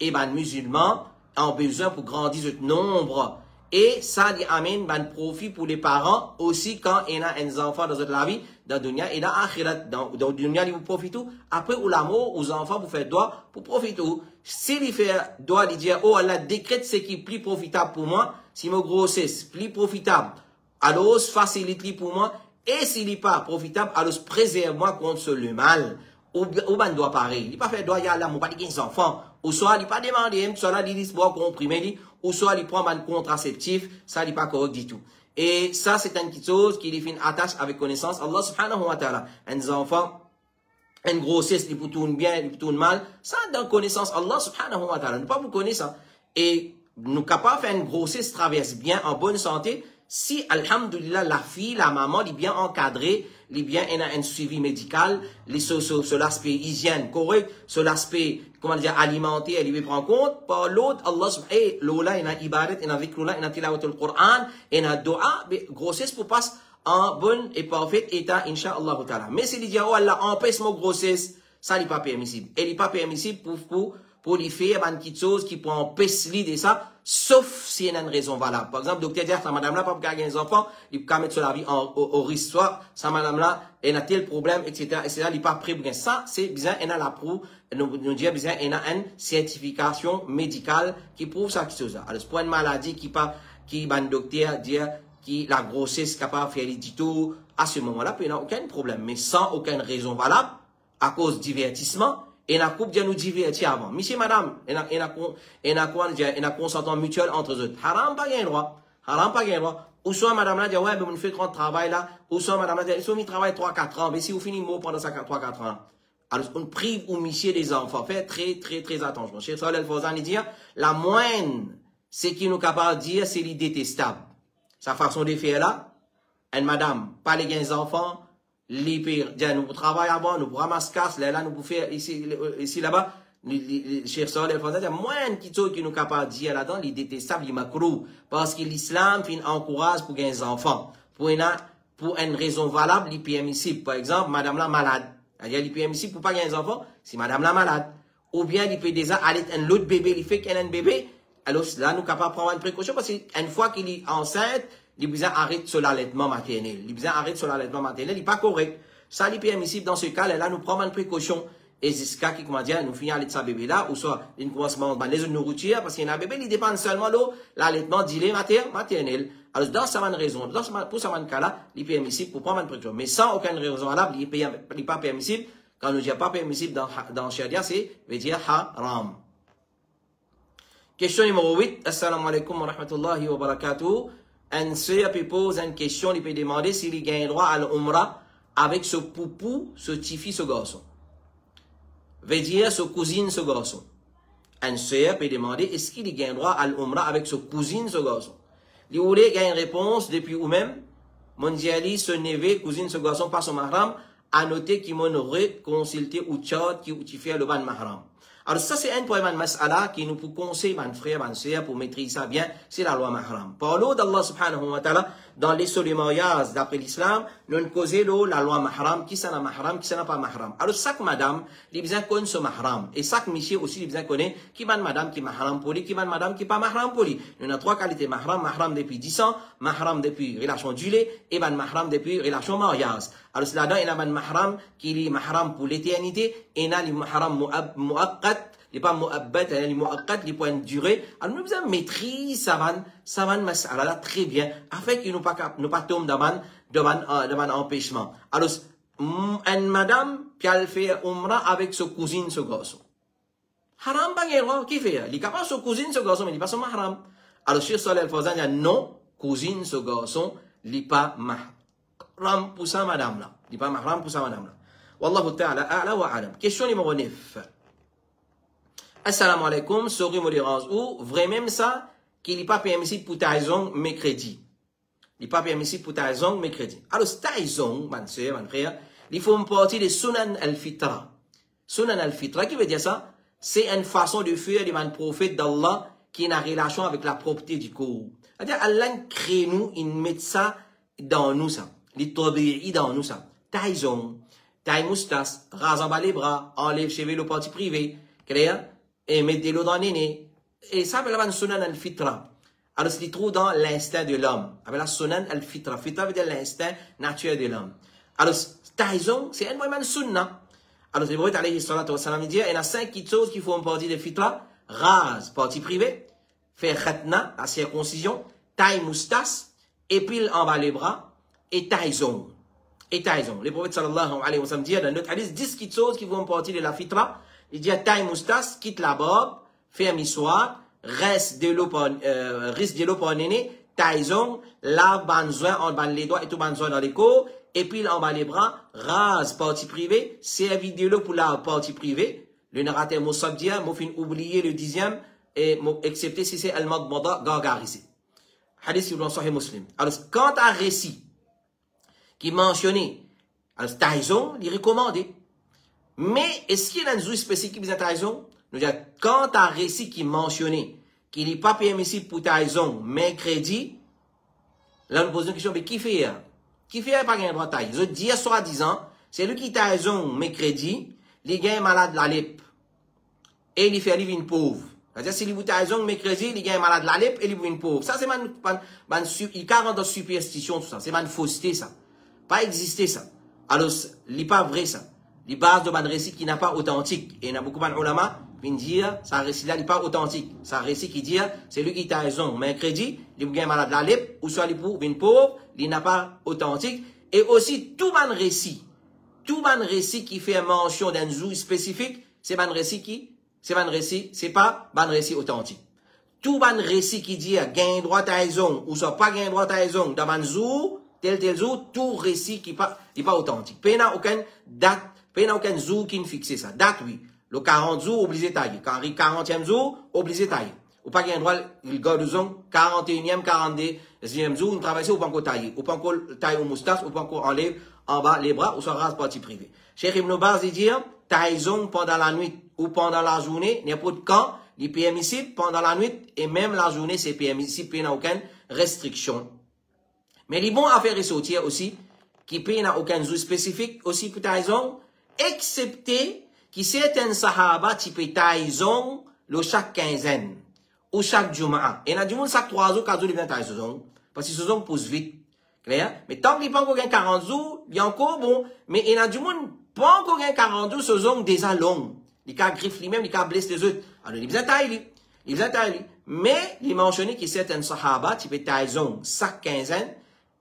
Et ben, musulmans ont besoin pour grandir ce nombre. Et ça dit amène ben profit pour les parents aussi quand il y a des enfants dans la vie, dans le dunya et dans l'akhirat. Dans le dunya, ils vous profitent tout. Après, ou l'amour, aux enfants, vous faites droit pour profiter tout. S'il fait droit, il dit, oh Allah décrète ce qui est plus profitable pour moi, si ma grossesse plus profitable, alors facilite pour moi. Et s'il n'est pas profitable, alors préserve-moi contre le mal. Ou ben doit pareil. Il pas fait doit y aller, mon pas de 15 enfants. Ou soit il pas demandé, soit là il dit boire comprimé, ou soit il prend un contraceptif, ça il pas correct du tout. Et ça c'est une petite chose qui définit attache avec connaissance. Allah subhanahu wa ta'ala. Un enfant, une grossesse, il peut tourner bien, il peut tourner mal. Ça dans connaissance Allah subhanahu wa ta'ala. Nous pas vous connaître ça. Et nous capables de faire une grossesse traverse bien en bonne santé. Si, alhamdulillah, la fille, la maman, est bien encadrée, est bien un suivi médical, sur l'aspect hygiène correct, sur l'aspect, comment dire, alimentaire, elle y prend en compte. Par l'autre, Allah subhanahu wa ta'ala, l'ola, il y a ibadat, il y a dhikrullah, il y a tilawat al-Qur'an, il y a dua, grossesse pour passer en bon et parfait état, incha'Allah ta'ala. Mais s'il dit, oh Allah, empêche mon grossesse, ça n'est pas permissible. Elle n'est pas permissible pour lui faire une petite chose qui peut empêcher de ça, sauf s'il y a une raison valable. Par exemple, le docteur dit, sa madame-là, pas pour gagner des enfants, il peut mettre sur la vie au risque, soit sa madame-là, elle a tel problème, etc., etc., il n'est pas prêt pour gagner. Ça, c'est bien, elle a la prouve, nous dire, bien, elle a une certification médicale qui prouve ça, quelque chose là. Alors, pour une maladie un docteur dit, qui la grossesse capable de faire les tout, à ce moment-là, il n'y a aucun problème. Mais sans aucune raison valable, à cause de divertissement, et la couple de nous divertir avant. Monsieur, madame, et la consentement mutuel entre eux. Haram pas gagné droit. Haram pas gagné droit. Ou soit madame là dit, ouais, mais on fait grand travail là. Ou soit madame là dit, ils sont travail 3-4 ans. Mais si vous finissez mot pendant ça 3-4 ans. Alors, on prive ou monsieur des enfants. Faites très attention. Cheikh Saleh Al-Fawzan dit, la moindre, ce qui nous capable de dire, c'est l'idétestable. Sa façon de faire là, une madame, pas les gains enfants, les pires, nous travaillons avant, nous ramassons casse, là, nous faire ici, là-bas, Cheikh Saleh Al-Fawzan dit, moins une petite chose qui nous capable de dire là-dedans, les détestables, les macros, parce que l'islam encourage pour gagner des enfants. Pour une raison valable, les permissible. Par exemple, madame la malade. Il y a les permissible pour pas gagner des enfants, c'est madame la malade. Ou bien, il peut déjà aller un autre bébé, il fait qu'elle a un bébé. Alors là, nous sommes capables de prendre une précaution parce qu'une fois qu'il est enceinte, il a besoin d'arrêter sur l'allaitement maternel. Il a besoin d'arrêter sur l'allaitement maternel, il n'est pas correct. Ça, il est permissible dans ce cas, là, nous prenons une précaution. Et jusqu'à qui, comment dire, nous finissons avec sa bébé là, ou soit, une commencement, les autres nourritures, parce qu'il y a un bébé, il dépend seulement de l'allaitement d'illet maternel. Alors, dans sa raison, pour ce cas là, il est permissible pour prendre une précaution. Mais sans aucune raison valable, il n'est pas permissible. Quand nous disons pas permissible dans Sharia, c'est, veut dire haram. Question numéro 8. Assalamu alaikum wa rahmatullahi wa barakatuh. Un sœur peut poser une question, il peut demander s'il gagne droit à l'umrah avec ce poupou, ce tifi, ce garçon. veut dire ce cousine, ce garçon. Un sœur peut demander, est-ce qu'il a droit à l'umrah avec ce cousine, ce garçon? Il voulait gagner une réponse depuis ou même, mondiali, ce neveu, cousine, ce garçon, pas son mahram, à noter qu'il m'a consulté ou tchat qui fait le ban mahram. Alors ça c'est un problème de mas'ala qui nous peut conseiller, mon frère, mon sœur, pour maîtriser ça bien, c'est la loi mahram. Par l'eau d'Allah subhanahu wa ta'ala, dans les sols mariages d'après l'islam, nous causons la loi mahram, qui s'en a mahram, qui s'en a pas mahram. Alors chaque madame, il a besoin de connaître ce mahram. Et chaque monsieur aussi, il a besoin de connaître qui ban madame qui mahram pour lui, qui ban madame qui pas mahram pour lui. Nous avons trois qualités mahram, mahram depuis 10 ans, mahram depuis relation du lait, et ban mahram depuis relation mariage. Alors là-dedans, il y a un mahram qui est mahram pour l'éternité, et il y a le mahram mu'aqqat, il n'est pas mu'abbat, il y a le mu'aqqat, les points de durée. Alors nous avons maîtrise ça va mas'ala très bien, afin qu'il ne pas tombe dans un empêchement. Alors, une madame qui a fait umrah avec sa cousine, ce garçon. Haram pas guerre, qui fait? Il n'est pas sa cousine, ce garçon, mais il n'est pas son mahram. Alors, Cheikh Saleh Al-Fawzan dit non, cousine, ce garçon, il n'est pas mahram pour sa madame là. Il n'est pas mahram pour sa madame là. Wallahu ta'ala a'la wa a'lam. Question numéro 9. Assalamu alaikum, sorry modérance ou vraiment ça qu'il n'est pas permissible pour Taizong mercredi. Il n'est pas permissible pour Taizong mercredi. Alors Taizong, ma soeur, mon frère, il faut une partie de Sunan al-Fitra. Sunan al-Fitra, qui veut dire ça? C'est une façon de faire de prophète d'Allah qui a une relation avec la propreté du corps. C'est-à-dire Allah crée nous, il met ça dans nous ça. Les tabi'i dans nous ça. Taizong, taille moustache, rase en bas les bras, enlève cheveux le parti privé, clair? Et mettre de l'eau dans le nez. Et ça, c'est la sunan al-fitra. Alors, c'est trouve dans l'instinct de l'homme. Avec la sunan al-fitra. Fitra veut dire l'instinct naturel de l'homme. Alors, taizong, c'est un moyen de sunna. Alors, le prophète alayhi salatu wa salam dit, il y a 5 choses qu'il faut en partie de fitra. Rase, partie privée. Faire khatna, la circoncision. Taille moustache. Épile en bas les bras. Et taizong. Et taizong. Le prophète sallallahu alayhi wa sallam dit, dans notre hadith, 10 choses qui font partie de la fitra. Il dit, taille moustache, quitte la barbe, fait missoir, reste de l'eau pour le nez, taizong, lave banzoin en bas les doigts et tout banzoin dans les côtes, épile en bas les bras, rase partie privée, servi de l'eau pour la partie privée. Le narrateur Moussab dit, Moufin oublié le 10e, et excepté si c'est al-madmada gargarisé. Hadith sur le Sahih Muslim. Alors, quant à récit qui mentionnait, alors taizong, il est recommandé. Mais, est-ce qu'il y a un zou spécifique qui est taizong? Nous disons, quand un récit qui mentionné qu'il n'est pas permissible pour taizong mercredi, là, nous posons une question, mais qui fait? Qui fait pas gagner droit taille? Je dis, soi-disant, c'est lui qui taizong mercredi, il gagne malade de la lèpre. Et il fait vivre une pauvre. C'est-à-dire, si il taizong mercredi, il gagne malade de la lèpre et il vit une pauvre. Ça, c'est il carrément dans superstition, tout ça. C'est une fausseté, ça. Pas exister, ça. Alors, il n'est pas vrai, ça. Les bases de ban récit qui n'a pas authentique. Et il y a beaucoup de ulama qui disent, ça récit là n'est pas authentique. Ça récit qui dit, c'est lui qui t'a raison. Mercredi, il gagne malade de la lèpre, ou soit il pour une pauvre, il n'a pas authentique. Et aussi, tout ban récit qui fait mention d'un zou spécifique, c'est ban récit c'est pas ban récit authentique. Tout ban récit qui dit, gagne droit à raison, ou soit pas gagne droit à raison, dans ban zou, tel zou, tout récit qui n'est pas authentique. Il n'y a aucune date. Il n'y a aucun zou qui ne fixe ça. Date, oui. Le 40 zou, obligé de tailler. Quand il 40e zou, obligé de tailler. Ou pas qu'il y a un droit, il garde 41e, 42e zou, on travaille ou pas encore tailler. Ou pas encore tailler au moustache, ou pas encore enlève en bas les bras, ou soit rase partie privée. Cheikh Ibn Baz dit, taillezong pendant la nuit ou pendant la journée, n'importe quand, il est permissible pendant la nuit, et même la journée, c'est permissible, il n'y a aucune restriction. Mais il est bon à faire ressortir aussi, qui n'y a aucun zou spécifique, aussi pour taillezong, excepté qui certains sahaba type taizong le chaque quinzaine ou chaque juma'a. Et il y a du monde chaque 3 jours, 4 jours, il vient taizong. Parce que ce sont pousse vite. Clair? Mais tant qu'il n'y a pas encore 40 jours, il y a encore bon. Mais il y a du monde, pas encore 40 jours, ce sont déjà long. Il y a griffe lui-même, il y a blesse les autres. Alors, il vient tailler. Mais il mentionné que certains sahaba type taizong chaque quinzaine.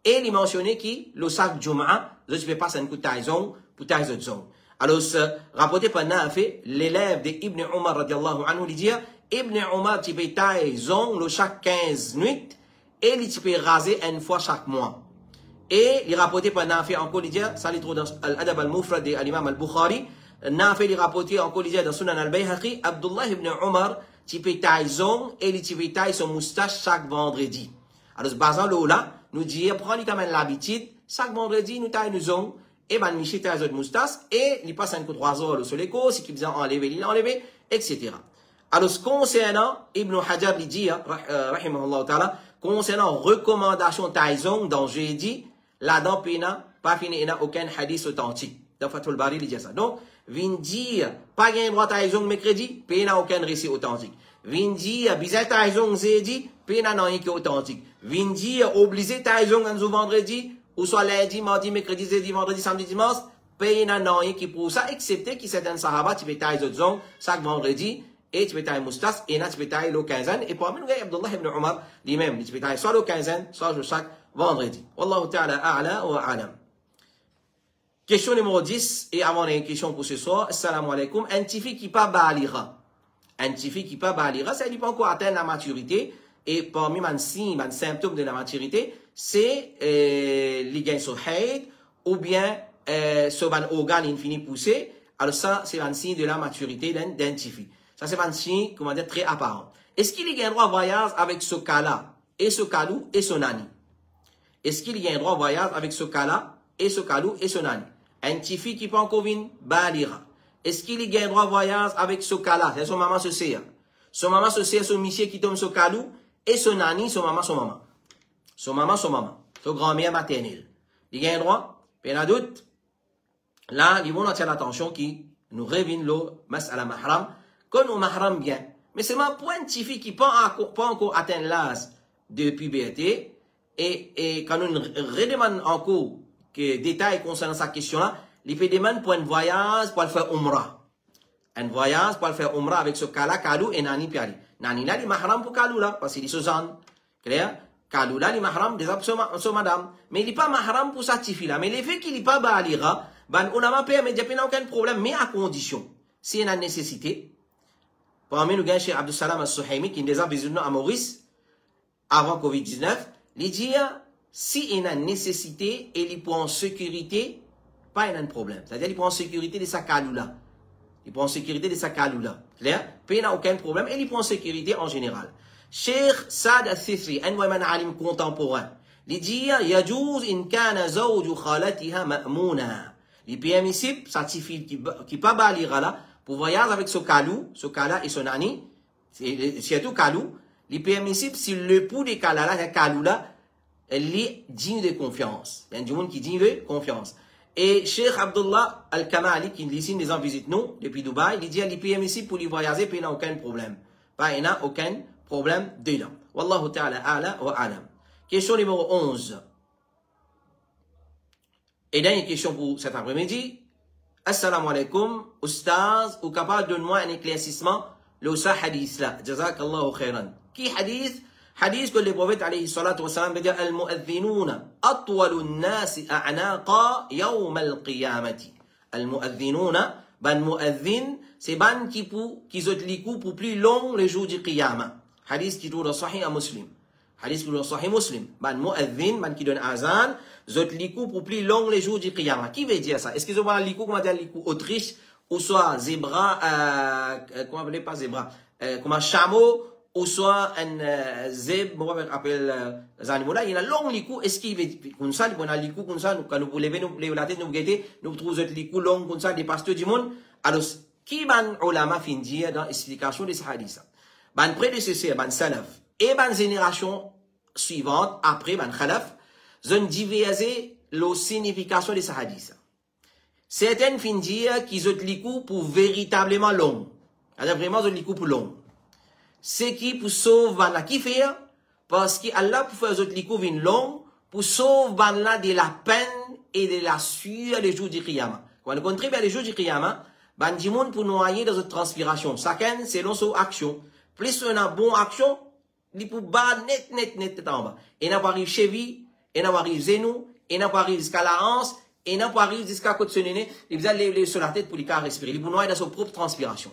Et il mentionné que le chaque juma'a, je ne vais pas un coup de taizong pour taizong. Alors, rapporté par Nafi, l'élève de Ibn Omar, radiallahu anhu, il dit, Ibn Omar, tu peux taizong le chaque 15 nuits, et il peut raser une fois chaque mois. Et il rapporté par Nafi encore, il dit, ça il trouve dans l'Adab al-Mufrad de l'imam al-Bukhari, n'a fait les rapporter en collision dans Sunan al-Bayhaqi, Abdullah ibn Umar, type taïzong, et les type taille son moustache chaque vendredi. Alors, basant là, nous disons, prends quand même l'habitude, chaque vendredi, nous taille nous ont, et ben, Michi taille notre moustache, et il passe un coup 3 heures sur les cours, si qu'il besoin enlever, il enlevé, etc. Alors, concernant, Ibn Hajar, il dit, rahimahullah ta'ala, concernant recommandation taïzong, dont j'ai dit, là-dedans, pena, pas fini, il n'y a aucun hadith authentique. Dans Fathul Bari, il dit ça. Donc, vin dire, pas gain droit taïzong mercredi, pena aucun récit authentique. Vin dire, bizarre taïzong zedi, pena non qui authentique. Vin dire, obligé taïzong en vendredi, ou soit lundi, mardi, mercredi, jeudi, vendredi, samedi, dimanche, pena non qui pour ça, excepté qui certains sahaba, tu peux taïzong chaque vendredi, et tu peux tailler moustache, et là tu peux tailler le quinzaine, et parmi nous, Abdullah ibn Umar, lui-même, tu peux tailler soit le quinzaine, soit chaque vendredi. Wallahu ta'ala a'la wa a'lam. Question numéro 10, et avant les questions pour ce soir, assalamu alaikum, un petit fille qui pas balira. Un petit fille qui pas balira, ça ne dit pas encore atteindre la maturité, et parmi les signes, les symptômes de la maturité, c'est les gains sur haid, ou bien sur un organe infini poussé, alors ça, c'est un signe de la maturité d'un petit fille. Ça, c'est un signe, comment dire, très apparent. Est-ce qu'il y a un droit de voyage avec ce cas-là, et ce calou, et son nani? Est-ce qu'il y a un droit de voyage avec ce cas-là, et ce calou, et son nani? Un petit fille qui peut encore venir, balira. Est-ce qu'il y a un droit de voyage avec ce cas-là? C'est son maman se sert. Son maman se sert, son monsieur qui tombe sur calou, et son nani, son maman, son maman. Son maman, son maman. Son grand-mère maternelle. Il y a un droit? Pas de doute. Là, ils vont attirer l'attention qui nous revient le mas'ala mahram, qu'on nous mahram bien. Mais c'est un point de petit fille qui pas encore atteint l'âge de puberté, et quand nous redemandons encore que détails concernant sa question-là, il peut demander pour un voyage pour le faire umrah. Un voyage pour le faire umrah avec ce cas-là, Kalou et Nani Piali. Nani là, il est mahram pour Kalou là, parce qu'il est Suzanne. Clair? Kalou là, il est mahram déjà pour son madame. Mais il n'est pas mahram pour sa petite fille là. Mais le fait qu'il n'est pas balira, ben, on n'a pas permis, il n'y a aucun problème, mais à condition. S'il y a une nécessité, parmi nous, Cheikh Abdul Salam al-Suhaimi, qui est déjà visité à Maurice, avant Covid-19, il dit, si il y a une nécessité et il prend en sécurité, pas il y a un problème. C'est-à-dire qu'il prend en sécurité de sa kaloula. Il prend en sécurité de sa kaloula. Clair? Puis il n'y a aucun problème et il prend en sécurité en général. Cheikh Saad al-Thithri, un ouaman alim contemporain, il dit, yajouz in kana zawju khalatiha ma'mouna. Il est permissible, sa petite fille qui pas balira là, pour voyager avec ce kalou-là et son nani, surtout kalou, il est permissible si le pou de kalou-là, elle est digne de confiance. Il y a du monde qui est digne de confiance. Et Cheikh Abdullah Al-Kamali, qui ici nous en visite nous, depuis Dubaï, il dit, il est permissible pour lui voyager, puis il n'y a aucun problème. Pas, il n'y a aucun problème dedans. Wallahu ta'ala a'la wa a'lam. Question numéro 11. Et dernière question pour cet après-midi. Assalamu alaikum, Oustaz, ou capable de donner-moi un éclaircissement, le sa hadith là. Jazakallahu khairan. Qui hadith? Hadith que le prophète alayhi salatu wa salam veut dire al-mu'adhdhinouna atwalu an-nasi a'naqa yawm al-qiyamati. Al-mu'adhdhinouna, ban mu'adhdhin, c'est ban qui zot likou pour plus long le jour du qiyamah. Hadith qui trouve dans Sahih Muslim. Hadith qui trouve dans Sahih Muslim. Ban mu'adhdhin, ban qui donne azan, zot likou pour plus long les jours du qiyamah. Qui veut dire ça? Est-ce qu'ils ont pas likou, comment dire likou Autriche, ou soit zébra, comment appelle pas zébra, comme un chameau, ou soit un zèbre, comment on appelle les animaux là, il y a un long likou, est-ce qu'il veut, comme ça, il y a un likou, comme ça, quand nous levons la tête, nous guettons, nous trouvons zot likou long, comme ça, des pasteurs du monde. Alors, qui ban ulama fin dire dans l'explication de ce hadith? Ban prédécesseur, ban salaf, et ban génération suivante, après ban khalaf, ont diversé la signification de ce hadith. Certaines fin dire qu'ils ont likou pour véritablement long. Alors vraiment, ils ont likou pour long. C'est qui pour sauver la qui fait, parce qu'Allah pour faire les likou vin long, pour sauver la de la peine et de la sueur les jours du qiyamah. Quand on contribue les jours du qiyamah, ban di monde pour noyer dans une transpiration. Chacun selon son action. Plus on a bon action, il pour bas net en bas. Et n'a pas arrivé cheville, et n'a pas arrivé genou, et n'a pas arrivé jusqu'à la hanche, et n'a pas arrivé jusqu'à côté de son nez, il va lever sur la tête pour lui respirer. Il pour noyer dans sa propre transpiration.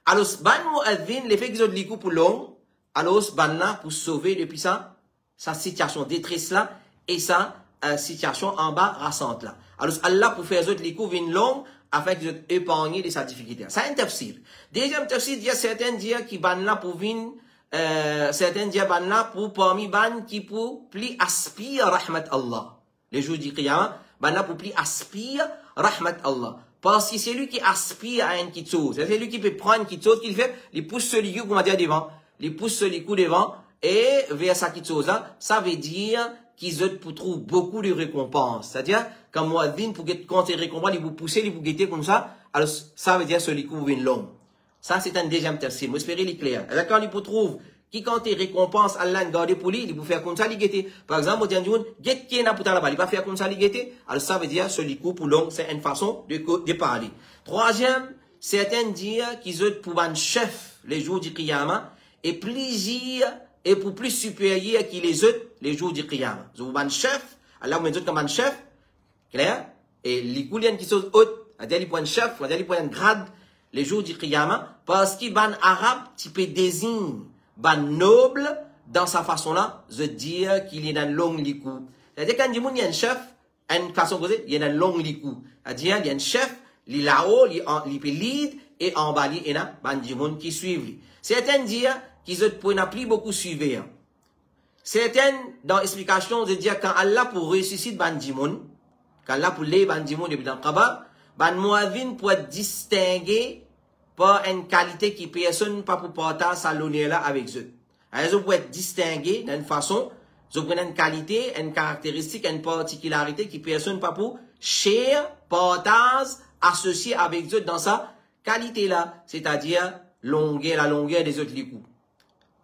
Alors, ban mu'adhin, l'effet qu'ils ont de likou pour long, alors, ban là, pour sauver depuis ça, sa situation détresse là, et sa situation en bas rassante là. Alors, Allah pour faire autres likou vin long, afin qu'ils soient épargnés de sa difficulté. Ça, un tafsir. Deuxième tafsir, il y a certains dieux qui ban là pour venir, certains dieux ban là pour parmi ban qui pour plus aspire rahmat Allah. Les jours du Qiyamah, ban là pour plus aspire rahmat Allah. Parce que c'est lui qui aspire à une petite chose. C'est lui qui peut prendre une petite chose qu'il fait, il pousse celui qui, comment dire, devant, il pousse celui qui devant, et vers sa petite chose là, ça veut dire qu'ils trouvent beaucoup de récompenses. C'est-à-dire, quand Muaddin, pour compter récompenses, il vous pousser, il vous guetter comme ça, alors ça veut dire celui qui vous vient long. Ça, c'est un deuxième tafsir. J'espère qu'il est clair. Alors, quand il vous trouve, qui compte récompense, Allah garde pour lui, il vous fait comme ça, il guetter. Par exemple, on dit, guette qui est là pour là-bas, il va faire comme ça, il guetter. Alors, ça veut dire celui qui pour long, c'est une façon de parler. Troisième, certains disent qu'ils ont pour un chef, les jours du Qiyamah, et plaisir, et pour plus supérieur qui les autres, les jours du Qiyamah. Vous avez un chef, Allah vous met comme un chef, clair? Et les coulins qui sont hautes, c'est-à-dire pour un chef, c'est-à-dire pour un grade, les jours du Qiyamah, parce qu'il ban arabe, tu peux désigner, ban noble, dans sa façon-là, je dire qu'il y a un long likou. C'est-à-dire quand il y a un chef, une façon posée, il y a un long likou. C'est-à-dire, il y a un chef, il est là-haut, il peut lead, et en bas, il y a un ban qui suivent. Certains disent qu'ils ne plus beaucoup suivre. Certaines, dans l'explication, de dire quand Allah pour ressusciter Bandimoun, quand Allah pour les Bandimoun depuis dans le Kabar, Ban Muaddin pour être distingué par une qualité qui personne pas pour partager sa l'honneur là avec eux. Alors, vous pouvez être distingué d'une façon, vous prenez une qualité, une caractéristique, une particularité qui personne pas pour share, partage, associer avec eux dans sa qualité là, c'est-à-dire la longueur des autres coups.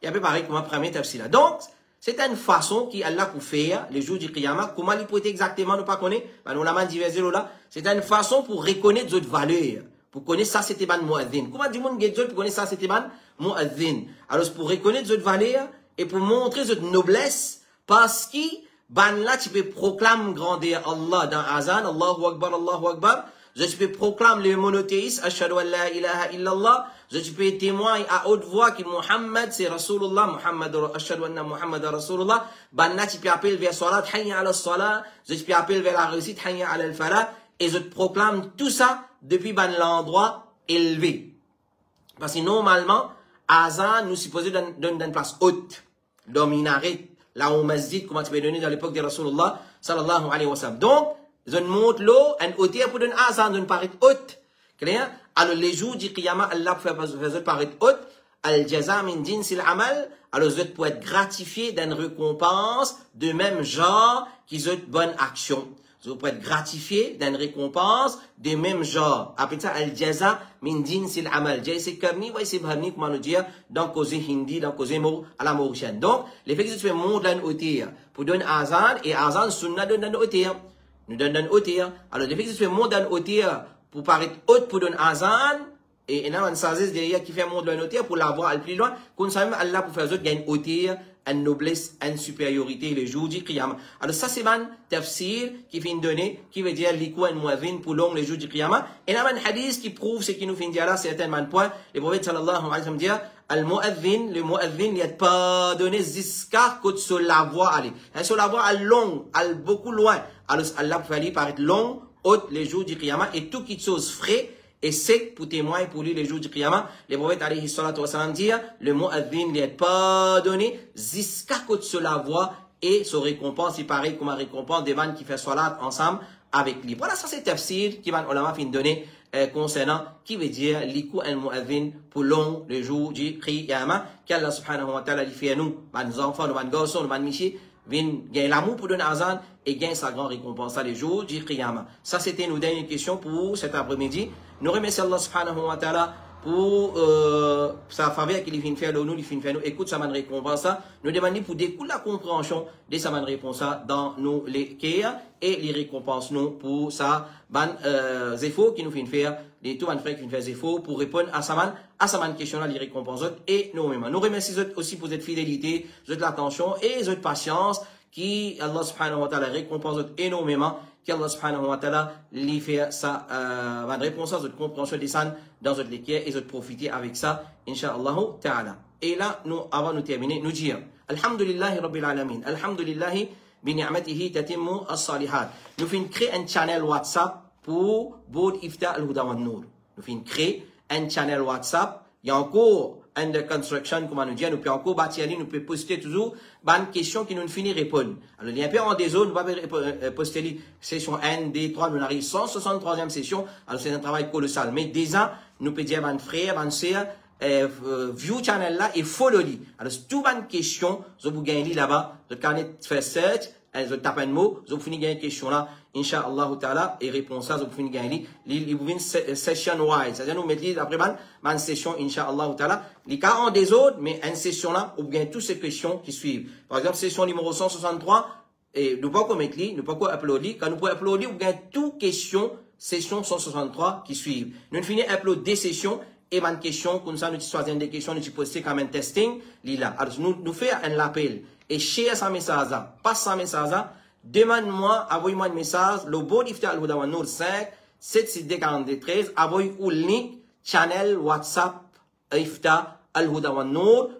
Il y a peu pareil comme un premier tafsir là. Donc, c'est une façon qui Allah pour faire les jours du Qiyamah. Comment il peut exactement, nous pas connaître, nous l'avons diversé là. C'est une façon pour reconnaître d'autres valeurs. Pour connaître ça, c'était ban Muaddin. Comment du monde pour connaître ça, c'était ban Muaddin. Alors, pour reconnaître d'autres valeurs et pour montrer d'autres noblesse, parce que ban là, tu peux proclamer grandeur Allah dans Azan, Allahu Akbar, Allahu Akbar. Je peux proclamer le monothéisme, Ashhadu an la ilaha illallah. Je peux témoigner à haute voix que Muhammad, c'est Rasulullah, Ashhadu anna Muhammad Rasulullah. Banna, tu peux appeler vers salat, hayya ala salat. Je peux appeler vers la réussite, hayya ala al-falah. Et je proclame tout ça depuis l'endroit élevé. Parce que normalement, Azan, nous supposons donner une place haute, dans minaret, là au masjid, comment tu peux donner dans l'époque de Rasulullah, sallallahu alayhi wa sallam. Donc, je monte l'eau, un hauteur pour donner Azan, de paraître haute. Clair? Alors, les jours du Qiyamah, Allah fait paraître haute. Al-Jaza min jinsil amal. Alors, vous pouvez être gratifié d'une récompense de même genre qu'ils ont bonne action. Vous pouvez être gratifié d'une récompense de même genre. Après ça, Al-Jaza min jinsil amal. C'est karni, ouais, c'est bharni, comment nous dire, dans cause hindi, dans cause à la mauricienne. Donc, les faits que tu fais monter d'une hauteur pour donner Azan, et Azan, sunna donne d'une hauteur. Nous donne d'une hauteur. Alors, les faits que tu fais monter d'une hauteur pour paraître haute pour donner Azan, et il y a un sagesse derrière qui fait monter d'une hauteur pour l'avoir aller plus loin, qu'on sait même Allah pour faire autres gagne une hauteur, une noblesse, une supériorité le jour du Qiyamah. Alors ça c'est un tafsir qui fait une donnée, qui veut dire l'ikwa en muazzin pour long le jour du Qiyamah. Et il y a un hadith qui prouve ce qui nous fait dire là, certainement points. Le prophète sallallahu alayhi wa sallam dit, al-muazzin, le muazzin, il y a pas donné ziska que sur la voie aller. Sur la voie à long, à beaucoup loin. Alors Allah pour faire paraître long, haute les jours du Qiyamah, et tout qui chose frais, et sec pour témoigner pour lui les jours du Qiyamah. Le prophète alayhi salatu wa sallam dit, le muazzin n'est pas donné, ziska côte sur la voie, et son récompense, il paraît comme un récompense des vannes qui fait salat ensemble avec lui. Voilà, ça c'est tafsir qui va ulama fin donner concernant, qui veut dire, likou al muazzin pour long les jours du Qiyamah, qu'Allah subhanahu wa ta'ala lui fait nous, nos enfants, nos garçons, nos michis, viennent gagner l'amour pour donner Azan et gagne sa grande récompense à les jours du Qiyamah. Ça, c'était nos dernières questions pour cet après-midi. Nous remercions Allah subhanahu wa ta'ala pour sa faveur qu'il vient faire nous, il vient faire nous. Écoute, ça m'a récompense. Nous demandons pour découvrir la compréhension de sa réponse dans nos les cas et les récompenses nous pour sa efforts qui nous fait faire, les tout frères qui nous fait efforts pour répondre à sa question là, les récompenses et nous-mêmes. Nous remercions aussi pour cette fidélité, votre attention et votre patience qui Allah subhanahu wa ta'ala récompense énormément, qu'Allah subhanahu wa ta'ala lui fait sa réponse à votre compréhension des sangs dans votre lecture et votre profiter avec ça, incha'Allah ta'ala. Et là, nous, avant de terminer, nous dire, Alhamdulillahi Rabbil Alamin, Alhamdulillahi bi ni'matihi tatimmu as-salihat. Nous finissons créer un channel WhatsApp pour Board Ifta Al-Huda wa Nour. Nous finissons créer un channel WhatsApp. Il y a encore under construction, comment nous dire, nous pouvons encore bâtir, nous pouvons poster toujours une question qui nous finit répondre. Alors, il y a un peu en des zones, nous pouvons poster session 1, 2, 3, nous arrivons 163e session. Alors, c'est un travail colossal. Mais déjà, nous pouvons dire à un frère, à une sœur, view channel là et follow li. Alors, c'est toute une question, vous gagnez là-bas, vous pouvez faire search, vous tapez un mot, vous finissez gagner une question là, Inch'Allah ta'ala, et réponse ça, vous finissez gagner li, vous venez session wise. C'est-à-dire, nous mettons après une session, Inch'Allah ta'ala, les 40 des autres, mais une session là, vous gagnez toutes ces questions qui suivent. Par exemple, session numéro 163, et nous pouvons mettre li, nous pouvons uploader. Quand nous pouvons uploader, vous gagnez toutes questions, session 163 qui suivent. Nous finissons upload des sessions, et une question, comme ça, nous choisissons des questions, nous postons comme un testing, là. Alors, nous faisons un appel. Et share sa message, passe sa message, demande-moi, envoie-moi un message, le Board Ifta Al-Huda wa Nour 5, 76243, envoie ou link, channel, WhatsApp, Ifta Al-Huda wa Nour,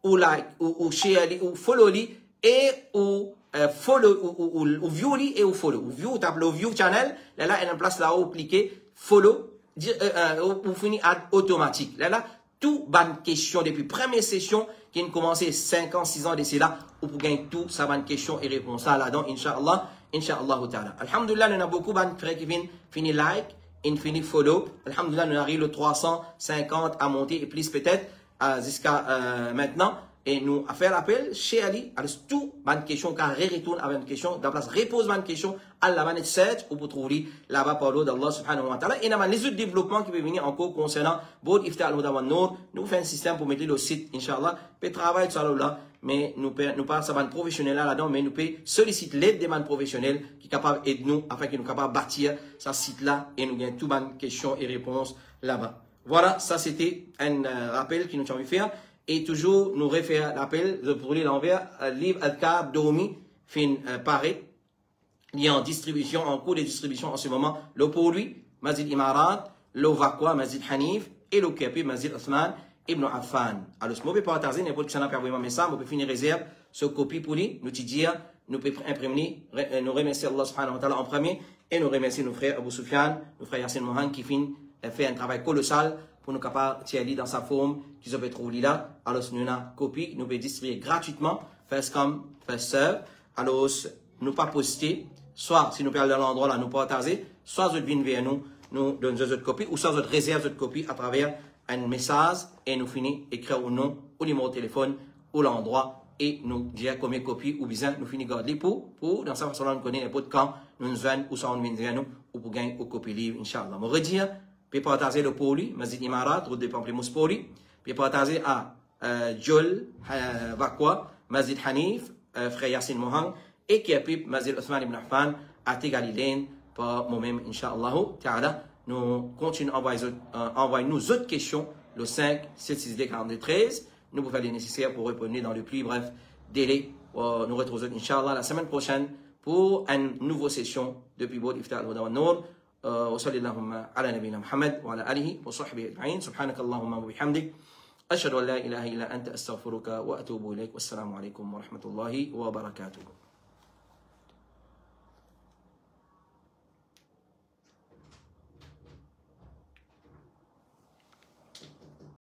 ou like, ou share, ou follow li, et ou follow, ou view li, et ou follow. Ou view, tape le view channel, là, il y a une place là où cliquer, follow, ou finit automatique. Là, tout bonne question depuis première session qui a commencé 5 ans, 6 ans d'ici là, ou pour gagner tout ça bonne question et réponse là-dedans, Inch'Allah ta'ala. Alhamdulillah, nous avons beaucoup de frères qui viennent finir like, et finir follow. Alhamdulillah, nous arrivons le 350 à monter et plus peut-être jusqu'à maintenant. Et nous avons fait l'appel chez Ali, alors tout bonne question, car retourne avec une question, dans la place repose bonne question, Allah va search ou pour trouver là-bas par l'eau d'Allah subhanahu wa ta'ala. Et nous avons les autres développements qui peuvent venir encore concernant Board Ifta Al-Huda wa Nour. Nous faisons un système pour mettre le site, Inch'Allah. Peut travailler sur là, mais nous parlons de ça professionnel là-dedans, mais nous pouvons solliciter l'aide des bandes professionnels qui sont capables d'aider nous afin qu'ils nous capables de bâtir ce site-là et nous gagnons toutes bonnes questions et réponses là-bas. Voilà, ça c'était un rappel qui nous a envie de faire. Et toujours, nous réfère l'appel, pour lire l'envers, livre Al-Kab Domi, fin Paris. Il est en distribution, en cours de distribution en ce moment. Le produit, Masjid Imarat, le Vakwa, Masjid Hanif, et le Kapi, Masjid Othman, Ibn Affan. Alors, si vous pouvez partager, n'importe qui s'en a perdu un message, vous pouvez finir réserve, ce copie pour lui, nous dire, nous pouvons imprimer, nous remercier Allah subhanahu wa ta'ala en premier, et nous remercier nos frères Abu Sufyan, nos frères Yassine Mohan, qui fait un travail colossal, pour nous capables de dans sa forme, qu'ils peuvent trouver là. Alors, si nous avons une copie, nous pouvons distribuer gratuitement, first come, first serve. Alors, nous pas poster, soit si nous perdons dans l'endroit là, nous partager, soit vous venez vers nous, nous donnons une autre copie, ou soit vous réservez votre copie à travers un message, et nous finissons écrire au nom, au numéro de téléphone, ou l'endroit, et nous dire combien de copies, ou bien nous finissons garder pour, dans sa façon là, nous connaissons n'importe quand, nous nous joignons, ou soit on vient vers nous, ou pour gagner aux copies libres, Inch'Allah. Je redire, puis partager le poli, Masjid Imarat, route de Pamplemousse poli, puis partager à Jol, Vakwa, Masjid Hanif, frère Yassine Mohan, et qui a pris Masjid Othman ibn Affan, à Tegalilaine, par moi-même, Inch'Allah ta'ala. Nous continuons à envoyer nous autres questions, le 5, 7, 6, 43. Nous pouvons faire les nécessaires pour répondre dans le plus bref délai. Nous retrouvons, Inch'Allah, la semaine prochaine pour une nouvelle session depuis Board Ifta Al-Huda wa Nour. وصلى اللهم على نبينا محمد وعلى آله وصحبه أجمعين سبحانك اللهم وبحمدك أشهد أن لا إله إلا أنت أستغفرك وأتوب إليك والسلام عليكم ورحمة الله وبركاته.